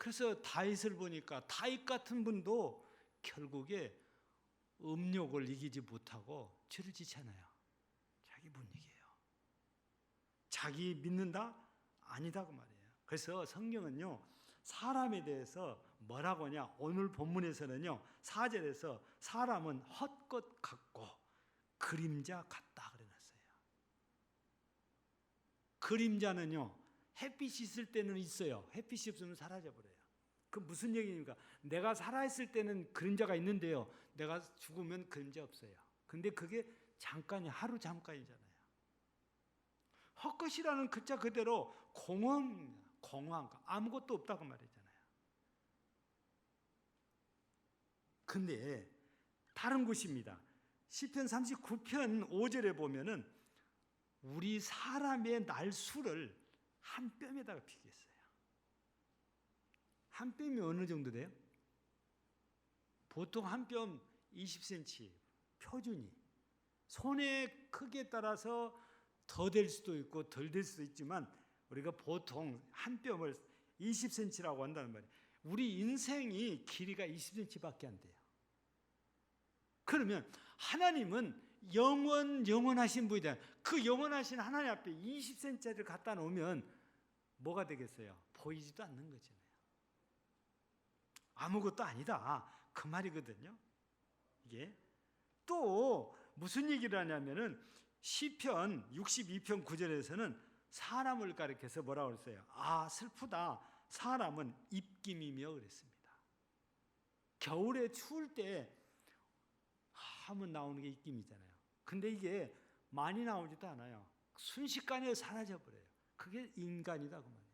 그래서 다윗을 보니까 다윗 같은 분도 결국에 음욕을 이기지 못하고 죄를 지잖아요. 자기 못 이겨요. 자기 믿는다? 아니다 그 말이에요. 그래서 성경은요, 사람에 대해서 뭐라고 하냐, 오늘 본문에서는요 4절에서 사람은 헛것 같고 그림자 같다 그래놨어요. 그림자는요 햇빛이 있을 때는 있어요. 햇빛이 없으면 사라져버려요. 그 무슨 얘기입니까? 내가 살아있을 때는 그림자가 있는데요, 내가 죽으면 그림자 없어요. 근데 그게 잠깐이, 하루 잠깐이잖아요. 헛것이라는 글자 그대로 공허한 아무것도 없다고 말이잖아요. 근데 다른 곳입니다. 시편 39편 5절에 보면은 우리 사람의 날수를 한 뼘에다가 비교했어요. 한 뼘이 어느 정도 돼요? 보통 한 뼘 20cm 표준이. 손의 크기에 따라서 더 될 수도 있고 덜 될 수도 있지만 우리가 보통 한 뼘을 20cm라고 한다는 말이에요. 우리 인생이 길이가 20cm밖에 안 돼요. 그러면 하나님은 영원하신 분이다. 그 영원하신 하나님 앞에 20cm를 갖다 놓으면 뭐가 되겠어요? 보이지도 않는 거잖아요. 아무것도 아니다 그 말이거든요. 이게 또 무슨 얘기를 하냐면은 시편 62편 9절에서는 사람을 가리켜서 뭐라고 그랬어요? 아, 슬프다. 사람은 입김이며 그랬습니다. 겨울에 추울 때 하면 나오는 게 입김이잖아요. 근데 이게 많이 나오지도 않아요. 순식간에 사라져 버려요. 그게 인간이다 그 말이에요.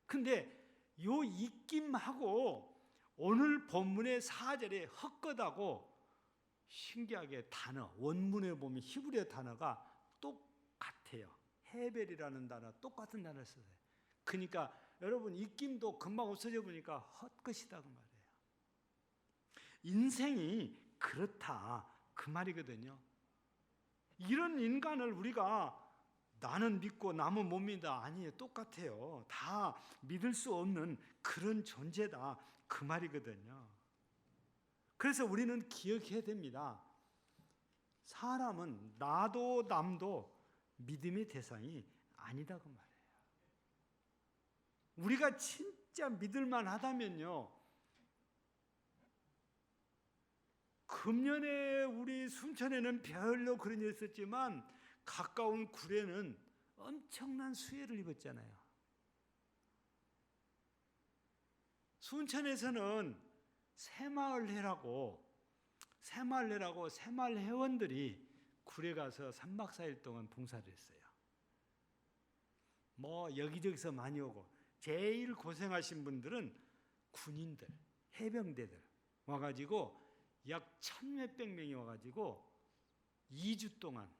근데 요 입김하고 오늘 본문의 4절에 헛것하고 신기하게 단어, 원문에 보면 히브리어 단어가 똑같아요. 헤벨이라는 단어, 똑같은 단어를 써요. 그러니까 여러분 입김도 금방 없어져 보니까 헛것이다 그 말이에요. 인생이 그렇다 그 말이거든요. 이런 인간을 우리가 나는 믿고 남은 못 믿다, 아니에요. 똑같아요. 다 믿을 수 없는 그런 존재다 그 말이거든요. 그래서 우리는 기억해야 됩니다. 사람은 나도 남도 믿음의 대상이 아니다 그 말이에요. 우리가 진짜 믿을만 하다면요, 금년에 우리 순천에는 별로 그런 일 있었지만 가까운 구례는 엄청난 수해를 입었잖아요. 순천에서는 새마을회라고 새마을 회원들이 구례 가서 3박 4일 동안 봉사를 했어요. 뭐 여기저기서 많이 오고, 제일 고생하신 분들은 군인들, 해병대들 와가지고 약 1,000몇백 명이 와가지고 2주 동안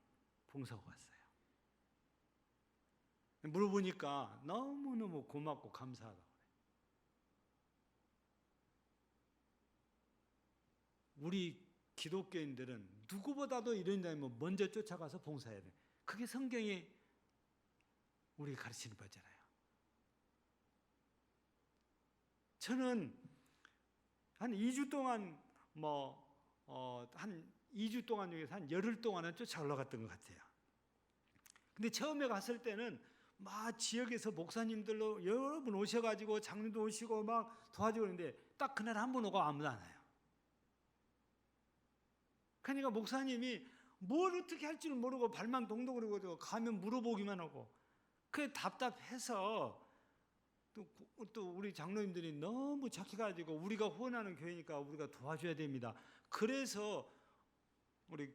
봉사하고 왔어요. 물어보니까 너무너무 고맙고 감사하다고 그래요. 우리 기독교인들은 누구보다도 이런 다면 먼저 쫓아가서 봉사해야 돼. 그게 성경이 우리 가르치는 바잖아요. 저는 한 2주 동안 한 2주 동안 중에서 한 열흘 동안은 쫓아 올라갔던 것 같아요. 근데 처음에 갔을 때는 막 지역에서 목사님들로 여러 분 오셔가지고 장로도 오시고 막 도와주고 있는데 딱 그날 한 분 오고 아무도 안 와요. 그러니까 목사님이 뭘 어떻게 할 줄 모르고 발만 동동 그러고 가면 물어보기만 하고, 그게 답답해서 또 우리 장로님들이 너무 착해가지고 우리가 후원하는 교회니까 우리가 도와줘야 됩니다. 그래서 우리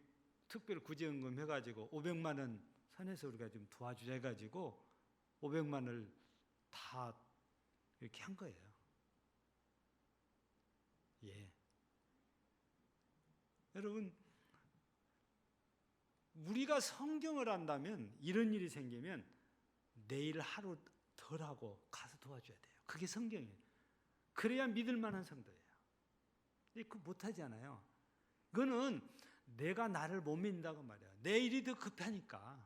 특별 구제연금 해가지고 500만 원 선에서 우리가 좀 도와주자 해가지고 500만 원을 다 이렇게 한 거예요. 예. 여러분, 우리가 성경을 안다면 이런 일이 생기면 내일 하루 덜 하고 가서 도와줘야 돼요. 그게 성경이에요. 그래야 믿을 만한 성도예요. 그거 못하잖아요. 그거는 내가 나를 못 믿는다고 말이야. 내 일이 더 급하니까.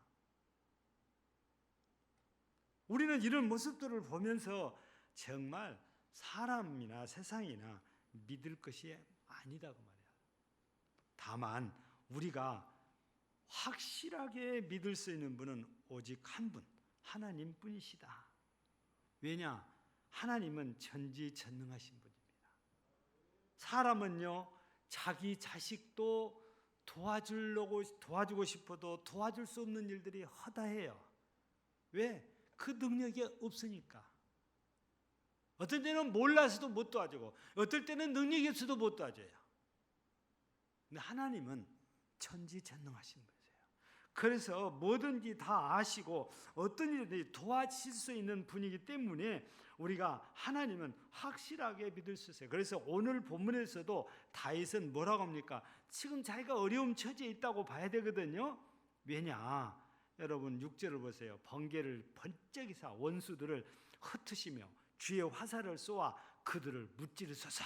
우리는 이런 모습들을 보면서 정말 사람이나 세상이나 믿을 것이 아니다고 말이야. 다만 우리가 확실하게 믿을 수 있는 분은 오직 한 분, 하나님뿐이시다. 왜냐? 하나님은 전지전능하신 분입니다. 사람은요, 자기 자식도 도와주고 싶어도 도와줄 수 없는 일들이 허다해요. 왜? 그 능력이 없으니까. 어떤 때는 몰라서도 못 도와주고, 어떨 때는 능력이 없어도 못 도와줘요. 근데 하나님은 전지전능하신 분이세요. 그래서 뭐든지 다 아시고 어떤 일이든지 도와주실 수 있는 분이기 때문에 우리가 하나님은 확실하게 믿을 수 있어요. 그래서 오늘 본문에서도 다윗은 뭐라고 합니까? 지금 자기가 어려움 처지에 있다고 봐야 되거든요. 왜냐? 여러분 6절을 보세요. 번개를 번쩍이사 원수들을 흩으시며 주의 화살을 쏘아 그들을 무찌르소서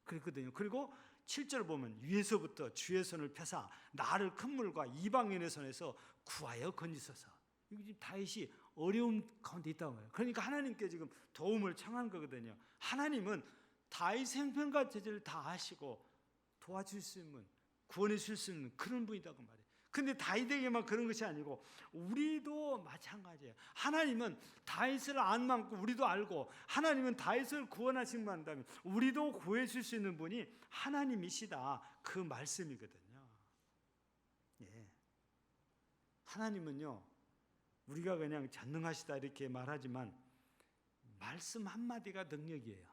그랬거든요. 그리고 7절 보면 위에서부터 주의 손을 펴사 나를 큰 물과 이방인의 손에서 구하여 건지소서. 이거 지금 다윗이 어려움 가운데 있다고 말해요. 그러니까 하나님께 지금 도움을 청한 거거든요. 하나님은 다윗의 형편과 죄를 다 아시고 도와줄 수 있는 분, 구원해 줄 수 있는 그런 분이라고 말해요. 근데 다윗에게만 그런 것이 아니고 우리도 마찬가지예요. 하나님은 다윗을 안 만큼 우리도 알고, 하나님은 다윗을 구원하신 분 한다면 우리도 구해 줄 수 있는 분이 하나님이시다, 그 말씀이거든요. 예. 하나님은요, 우리가 그냥 전능하시다 이렇게 말하지만 말씀 한마디가 능력이에요.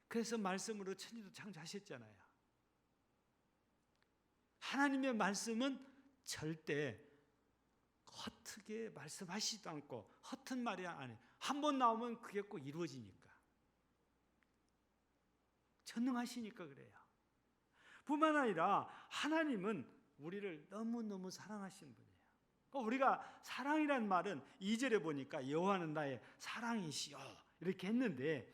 그래서 말씀으로 천지도 창조하셨잖아요. 하나님의 말씀은 절대 헛되게 말씀하시지도 않고 허튼 말이 아니에요. 한 번 나오면 그게 꼭 이루어지니까. 전능하시니까 그래요. 뿐만 아니라 하나님은 우리를 너무너무 사랑하신 분이에요. 우리가 사랑이란 말은 2절에 보니까 여호와는 나의 사랑이시여 이렇게 했는데,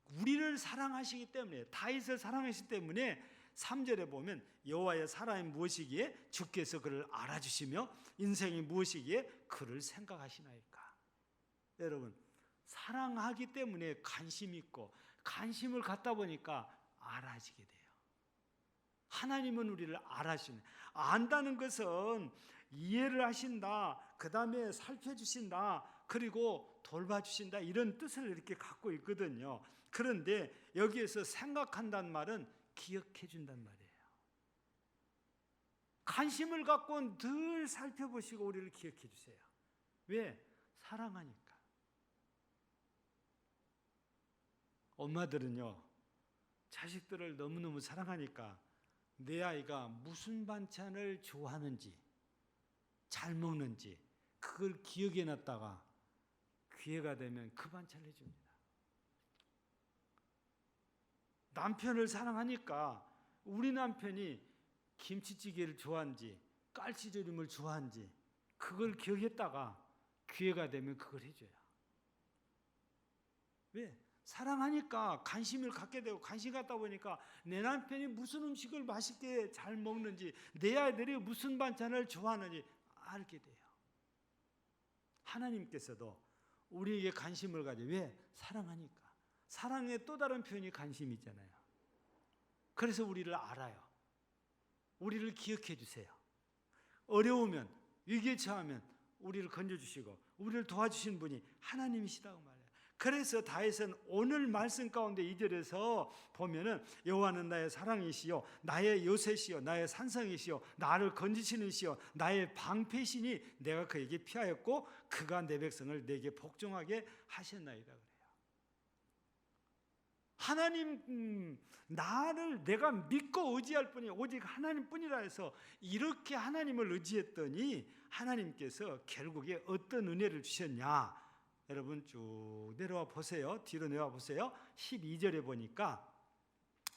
우리를 사랑하시기 때문에, 다윗을 사랑하시기 때문에 3절에 보면 여호와의 사랑이 무엇이기에 주께서 그를 알아주시며 인생이 무엇이기에 그를 생각하시나이까. 여러분, 사랑하기 때문에 관심이 있고 관심을 갖다 보니까 알아지게 돼요. 하나님은 우리를 알아주시네. 안다는 것은 이해를 하신다, 그 다음에 살펴주신다, 그리고 돌봐주신다, 이런 뜻을 이렇게 갖고 있거든요. 그런데 여기에서 생각한다는 말은 기억해 준단 말이에요. 관심을 갖고 늘 살펴보시고 우리를 기억해 주세요. 왜? 사랑하니까. 엄마들은요, 자식들을 너무너무 사랑하니까 내 아이가 무슨 반찬을 좋아하는지, 잘 먹는지 그걸 기억해 놨다가 기회가 되면 그 반찬을 해줍니다. 남편을 사랑하니까 우리 남편이 김치찌개를 좋아하는지 깔치조림을 좋아하는지 그걸 기억했다가 기회가 되면 그걸 해줘요. 왜? 사랑하니까 관심을 갖게 되고, 관심 갖다 보니까 내 남편이 무슨 음식을 맛있게 잘 먹는지, 내 아이들이 무슨 반찬을 좋아하는지 알게 돼요. 하나님께서도 우리에게 관심을 가져. 왜? 사랑하니까. 사랑의 또 다른 표현이 관심이잖아요. 그래서 우리를 알아요. 우리를 기억해 주세요. 어려우면, 위기에 처하면 우리를 건져주시고 우리를 도와주시는 분이 하나님이시다고 말해요. 그래서 다윗은 오늘 말씀 가운데 2절에서 보면은 여호와는 나의 사랑이시요 나의 요새시요 나의 산성이시요 나를 건지시는 시요 나의 방패시니 내가 그에게 피하였고 그가 내 백성을 내게 복종하게 하셨나이다 그래요. 하나님, 나를 내가 믿고 의지할 분이 오직 하나님뿐이라 해서 이렇게 하나님을 의지했더니 하나님께서 결국에 어떤 은혜를 주셨냐? 여러분 쭉 내려와 보세요. 뒤로 내려와 보세요. 12절에 보니까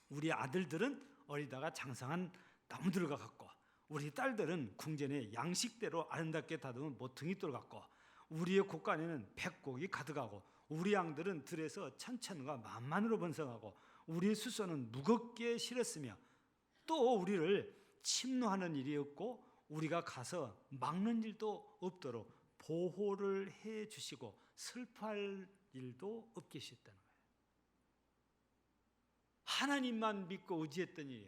우리 아들들은 어리다가 장성한 나무들과 같고 우리 딸들은 궁전의 양식대로 아름답게 다듬은 모퉁이돌 같고 우리의 곳간에는 백곡이 가득하고 우리 양들은 들에서 천천과 만만으로 번성하고 우리의 수소는 무겁게 실었으며 또 우리를 침노하는 일이 없고 우리가 가서 막는 일도 없도록 보호를 해 주시고 슬퍼할 일도 없게 하셨다는 거예요. 하나님만 믿고 의지했더니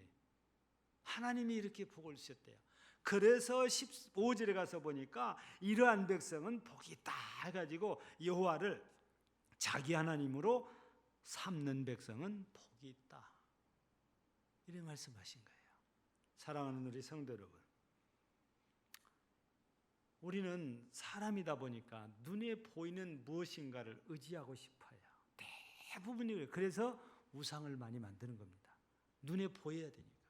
하나님이 이렇게 복을 주셨대요. 그래서 15절에 가서 보니까 이러한 백성은 복이 있다 해가지고 여호와를 자기 하나님으로 삼는 백성은 복이 있다, 이렇게 말씀하신 거예요. 사랑하는 우리 성도 여러분, 우리는 사람이다 보니까 눈에 보이는 무엇인가를 의지하고 싶어요. 대부분이 그래요. 그래서 우상을 많이 만드는 겁니다. 눈에 보여야 되니까.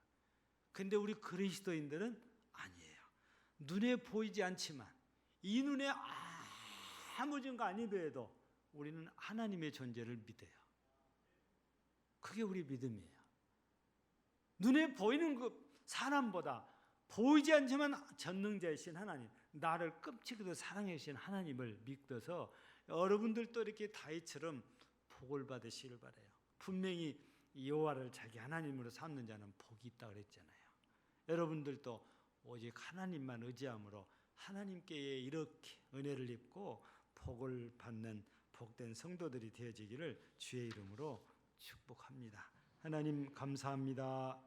근데 우리 그리스도인들은 아니에요. 눈에 보이지 않지만 이 눈에 아무 증거 아니더라도 우리는 하나님의 존재를 믿어요. 그게 우리 믿음이에요. 눈에 보이는 그 사람보다 보이지 않지만 전능자이신 하나님, 나를 끔찍이도 사랑해 주신 하나님을 믿어서 여러분들도 이렇게 다윗처럼 복을 받으시길 바라요. 분명히 여호와를 자기 하나님으로 삼는 자는 복이 있다 그랬잖아요. 여러분들도 오직 하나님만 의지함으로 하나님께 이렇게 은혜를 입고 복을 받는 복된 성도들이 되어지기를 주의 이름으로 축복합니다. 하나님 감사합니다.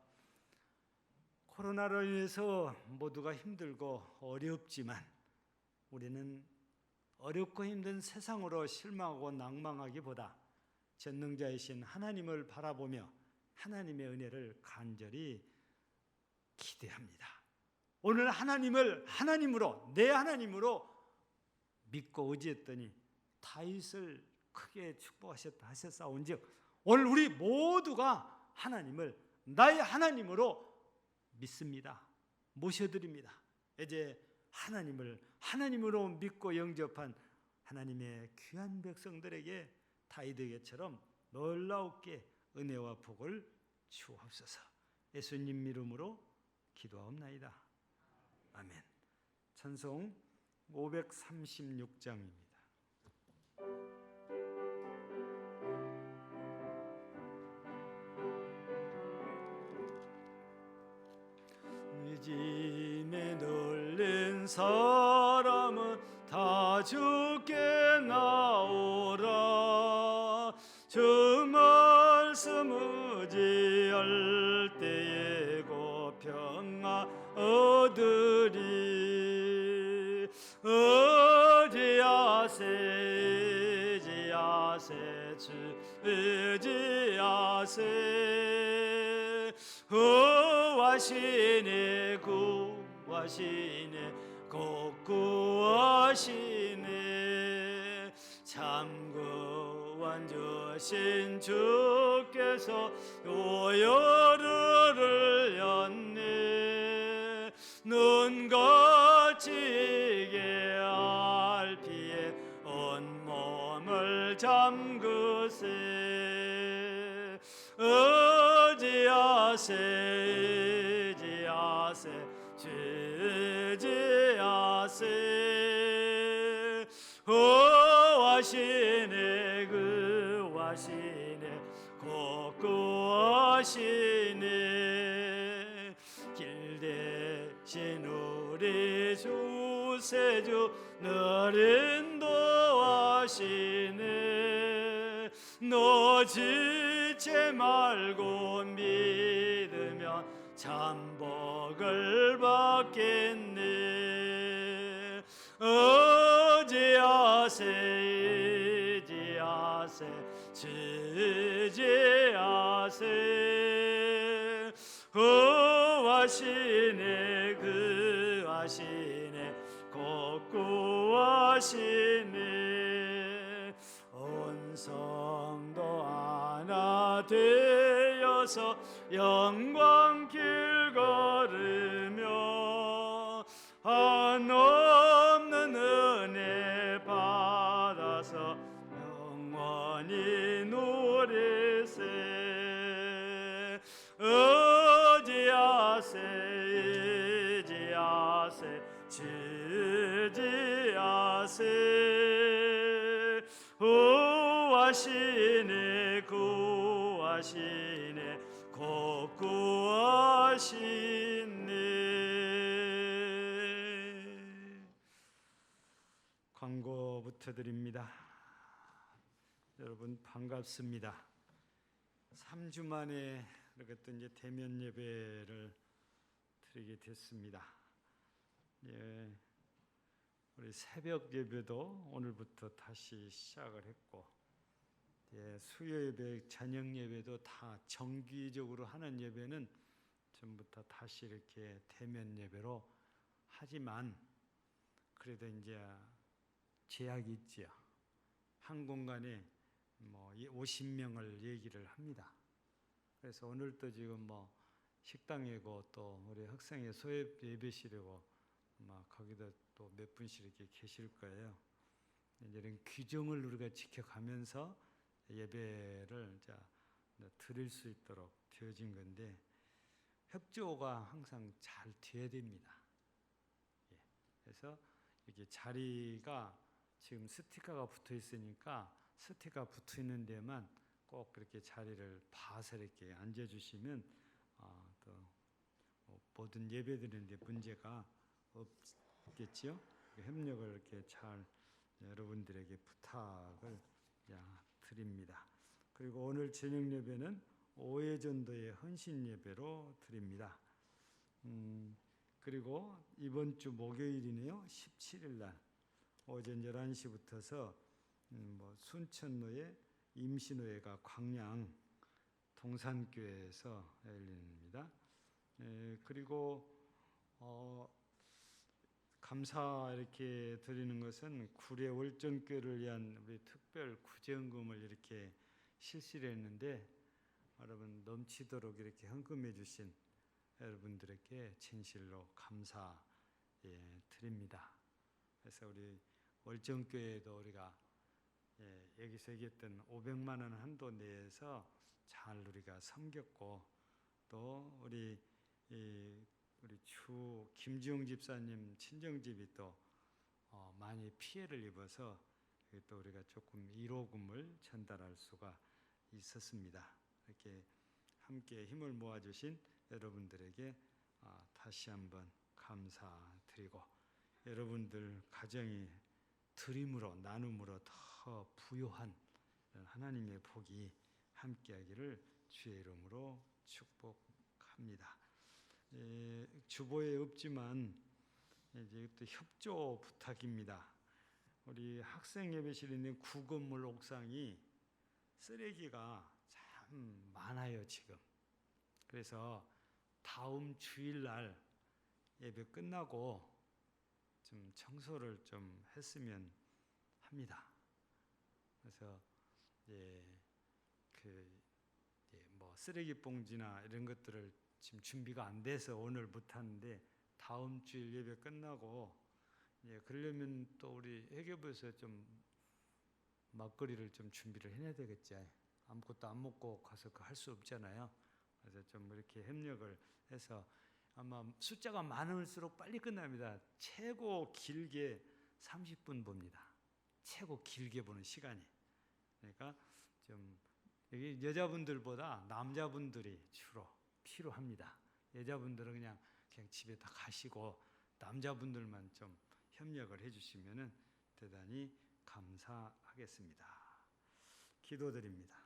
코로나로 인해서 모두가 힘들고 어렵지만 우리는 어렵고 힘든 세상으로 실망하고 낭망하기보다 전능자이신 하나님을 바라보며 하나님의 은혜를 간절히 기대합니다. 오늘 하나님을 하나님으로, 내 하나님으로 믿고 의지했더니 다윗을 크게 축복하셨다 하셨사온즉 오늘 우리 모두가 하나님을 나의 하나님으로 믿습니다. 모셔드립니다. 이제 하나님을 하나님으로 믿고 영접한 하나님의 귀한 백성들에게 다윗에게처럼 놀라우게 은혜와 복을 주옵소서. 예수님 이름으로 기도하옵나이다. 아멘. 찬송 536장입니다. 믿음에 놀린 사람은 다 주께 나오라. 주 말씀 의지할 때에 곧 평안 얻으리. 의지하세 의지하세 주 의지하세. 구하시네 구하시네 곧 구하시네. 참 구원 주신 주께서 요여를 였네. 눈같이 이게 알피에 온몸을 잠그세. 의지하세 의지하세 주 의지하세. 구하시네 구하시네 곧 구하시네. 길 대신 우리 주세주 늘 인도하시네. 놓치지 말고 믿으면 참 복을 받겠네. 의지하세 의지하세 주 의지하세. 구하시네 구하시네 곧 구하시네. 온 성도 하나 되어서 영광 길 걸으며 한없는 은혜 받아서 영원히 누리세. 의지하세 의지하세 주 의지하세. 구하시네 구하시네 곧 구하시네. 광고부터 드립니다. 여러분 반갑습니다. 3주 만에 이렇게 또 이제 대면 예배를 드리게 됐습니다. 예, 우리 새벽 예배도 오늘부터 다시 시작을 했고, 예, 수요 예배, 저녁 예배도 다 정기적으로 하는 예배는 전부 다 다시 이렇게 대면 예배로 하지만 그래도 이제 제약이 있지요. 한 공간에 50명을 얘기를 합니다. 그래서 오늘도 지금 식당이고 또 우리 학생의 소액 예배실이고 거기도 또 몇 분씩 이렇게 계실 거예요. 이런 규정을 우리가 지켜가면서 예배를 드릴 수 있도록 되어진 건데, 협조가 항상 잘 돼야 됩니다. 예. 그래서 이렇게 자리가 지금 스티커가 붙어 있으니까 스티커가 붙어 있는 데만 꼭 그렇게 자리를 봐서 이렇게 앉아주시면 또 모든 예배 드리는데 문제가 없겠지요. 협력을 이렇게 잘 여러분들에게 부탁을 드립니다. 그리고 오늘 저녁 예배는 오해전도의 헌신 예배로 드립니다. 그리고 이번 주 목요일이네요. 17일 날 오전 11시부터서 순천로의 임신호회가 광양 동산교회에서 열립니다. 그리고 감사 이렇게 드리는 것은 구례 월정교회를 위한 우리 특별 구제헌금을 이렇게 실시를 했는데, 여러분 넘치도록 이렇게 헌금해 주신 여러분들에게 진실로 감사 드립니다. 그래서 우리 월정교회도 우리가 여기서 얘기했던 500만 원 한도 내에서 잘 우리가 섬겼고, 또 우리 주 김지용 집사님 친정집이 또 많이 피해를 입어서 또 우리가 조금 위로금을 전달할 수가 있었습니다. 이렇게 함께 힘을 모아주신 여러분들에게 다시 한번 감사드리고, 여러분들 가정이 드림으로 나눔으로 더 부요한 하나님의 복이 함께하기를 주의 이름으로 축복합니다. 주보에 없지만 이제 또 협조 부탁입니다. 우리 학생 예배실에 있는 구건물 옥상이 쓰레기가 참 많아요 지금. 그래서 다음 주일날 예배 끝나고 좀 청소를 좀 했으면 합니다. 그래서 쓰레기 봉지나 이런 것들을 지금 준비가 안 돼서 오늘 못 하는데, 다음 주일 예배 끝나고 그러려면 또 우리 회계부에서 좀 막걸리를 좀 준비를 해야 되겠지. 아무것도 안 먹고 가서 할 수 없잖아요. 그래서 좀 이렇게 협력을 해서 아마 숫자가 많을수록 빨리 끝납니다. 최고 길게 30분 봅니다. 최고 길게 보는 시간이. 그러니까 좀 여기 여자분들보다 남자분들이 주로 필요합니다. 여자분들은 그냥 집에 다 가시고 남자분들만 좀 협력을 해주시면 대단히 감사하겠습니다. 기도드립니다.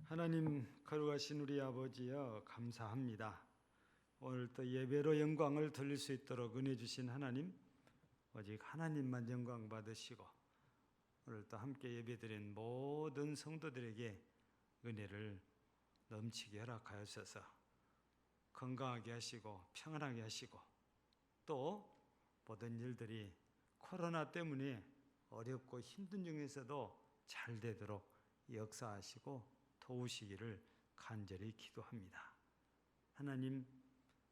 하나님 거룩하신 우리 아버지여, 감사합니다. 오늘 또 예배로 영광을 돌릴 수 있도록 은혜 주신 하나님, 오직 하나님만 영광 받으시고 오늘 또 함께 예배드린 모든 성도들에게 은혜를 넘치게 허락하여서 건강하게 하시고 평안하게 하시고, 또 모든 일들이 코로나 때문에 어렵고 힘든 중에서도 잘 되도록 역사하시고 도우시기를 간절히 기도합니다. 하나님,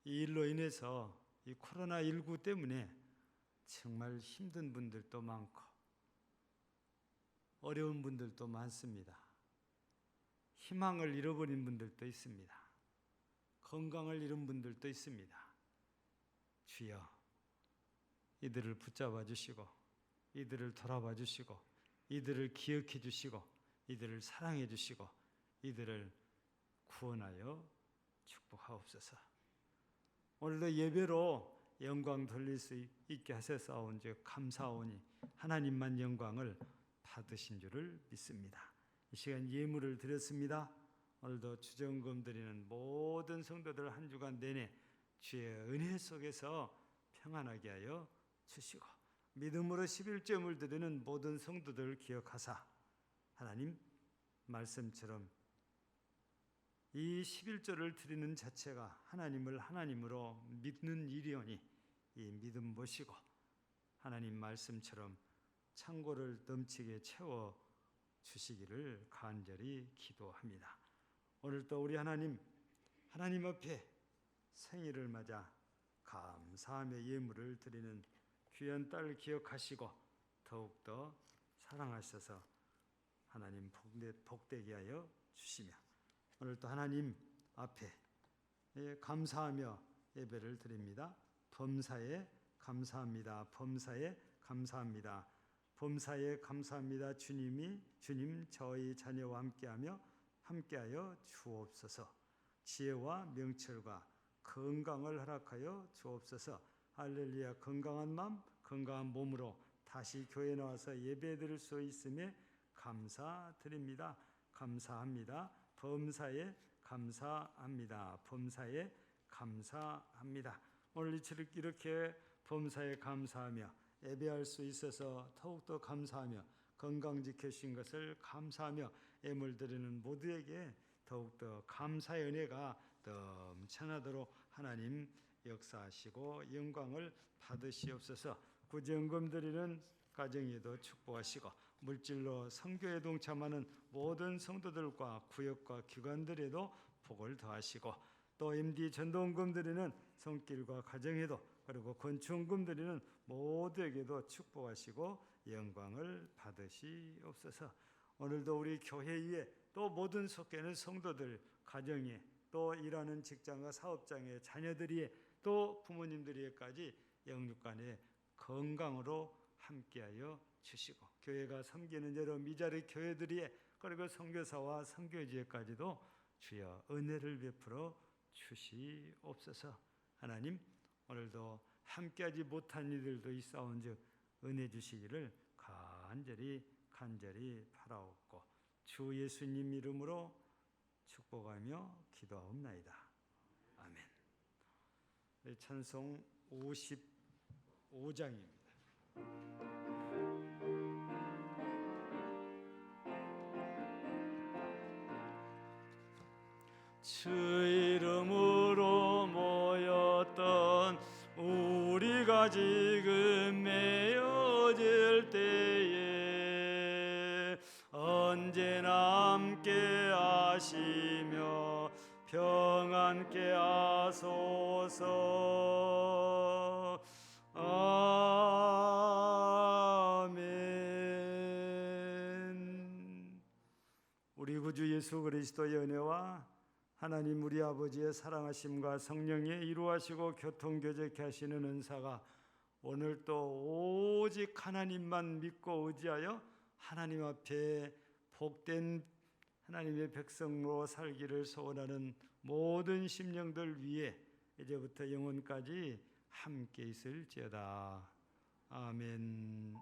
이 일로 인해서 이 코로나19 때문에 정말 힘든 분들도 많고 어려운 분들도 많습니다. 희망을 잃어버린 분들도 있습니다. 건강을 잃은 분들도 있습니다. 주여, 이들을 붙잡아 주시고 이들을 돌아봐 주시고 이들을 기억해 주시고 이들을 사랑해 주시고 이들을 구원하여 축복하옵소서. 오늘도 예배로 영광 돌릴 수 있게 하셨사온즉 감사하오니 하나님만 영광을 받으신 줄을 믿습니다. 이 시간 예물을 드렸습니다. 오늘도 주정금 드리는 모든 성도들 한 주간 내내 주의 은혜 속에서 평안하게 하여 주시고 믿음으로 11점을 드리는 모든 성도들 기억하사 하나님 말씀처럼 이 11조를 드리는 자체가 하나님을 하나님으로 믿는 일이오니 이 믿음 모시고 하나님 말씀처럼 창고를 넘치게 채워 주시기를 간절히 기도합니다. 오늘도 우리 하나님 앞에 생일을 맞아 감사하며 예물을 드리는 귀한 딸 기억하시고 더욱더 사랑하셔서 하나님 복되게 하여 주시며 오늘도 하나님 앞에 감사하며 예배를 드립니다. 범사에 감사합니다. 범사에 감사합니다. 범사에 감사합니다. 주님 저희 자녀와 함께하여 주옵소서. 지혜와 명철과 건강을 허락하여 주옵소서. 할렐루야. 건강한 마음 건강한 몸으로 다시 교회에 나와서 예배드릴 수 있음에 감사드립니다. 감사합니다. 범사에 감사합니다. 범사에 감사합니다. 오늘 이렇게 범사에 감사하며 예배할 수 있어서 더욱더 감사하며 건강 지켜주신 것을 감사하며 예물 드리는 모두에게 더욱더 감사의 은혜가 넘쳐나도록 하나님 역사하시고 영광을 받으시옵소서. 구제연금 드리는 가정에도 축복하시고 물질로 선교에 동참하는 모든 성도들과 구역과 기관들에도 복을 더하시고 또 MD 전도원금 드리는 손길과 가정에도 그리고 건축원금 드리는 모두에게도 축복하시고 영광을 받으시옵소서. 오늘도 우리 교회에 또 모든 속해는 성도들 가정에 또 일하는 직장과 사업장의 자녀들이 또 부모님들에게까지 영육간에 건강으로 함께하여 주시고 교회가 섬기는 여러 미자리 교회들이 그리고 선교사와 선교지에까지도 주여 은혜를 베풀어 주시옵소서. 하나님 오늘도 함께하지 못한 이들도 있사온즉 은혜 주시기를 간절히 바라옵고 주 예수님 이름으로 축복하며 기도하옵나이다. 아멘. 찬송 55장입니다. 주 이름으로 모였던 우리가 지금 메어질 때에 언제나 함께 하시며 평안케 하소서. 아멘. 우리 구주 예수 그리스도의 은혜와 하나님 우리 아버지의 사랑하심과 성령의 이루하시고 교통교제케 하시는 은사가 오늘 또 오직 하나님만 믿고 의지하여 하나님 앞에 복된 하나님의 백성으로 살기를 소원하는 모든 심령들 위에 이제부터 영원까지 함께 있을지어다. 아멘.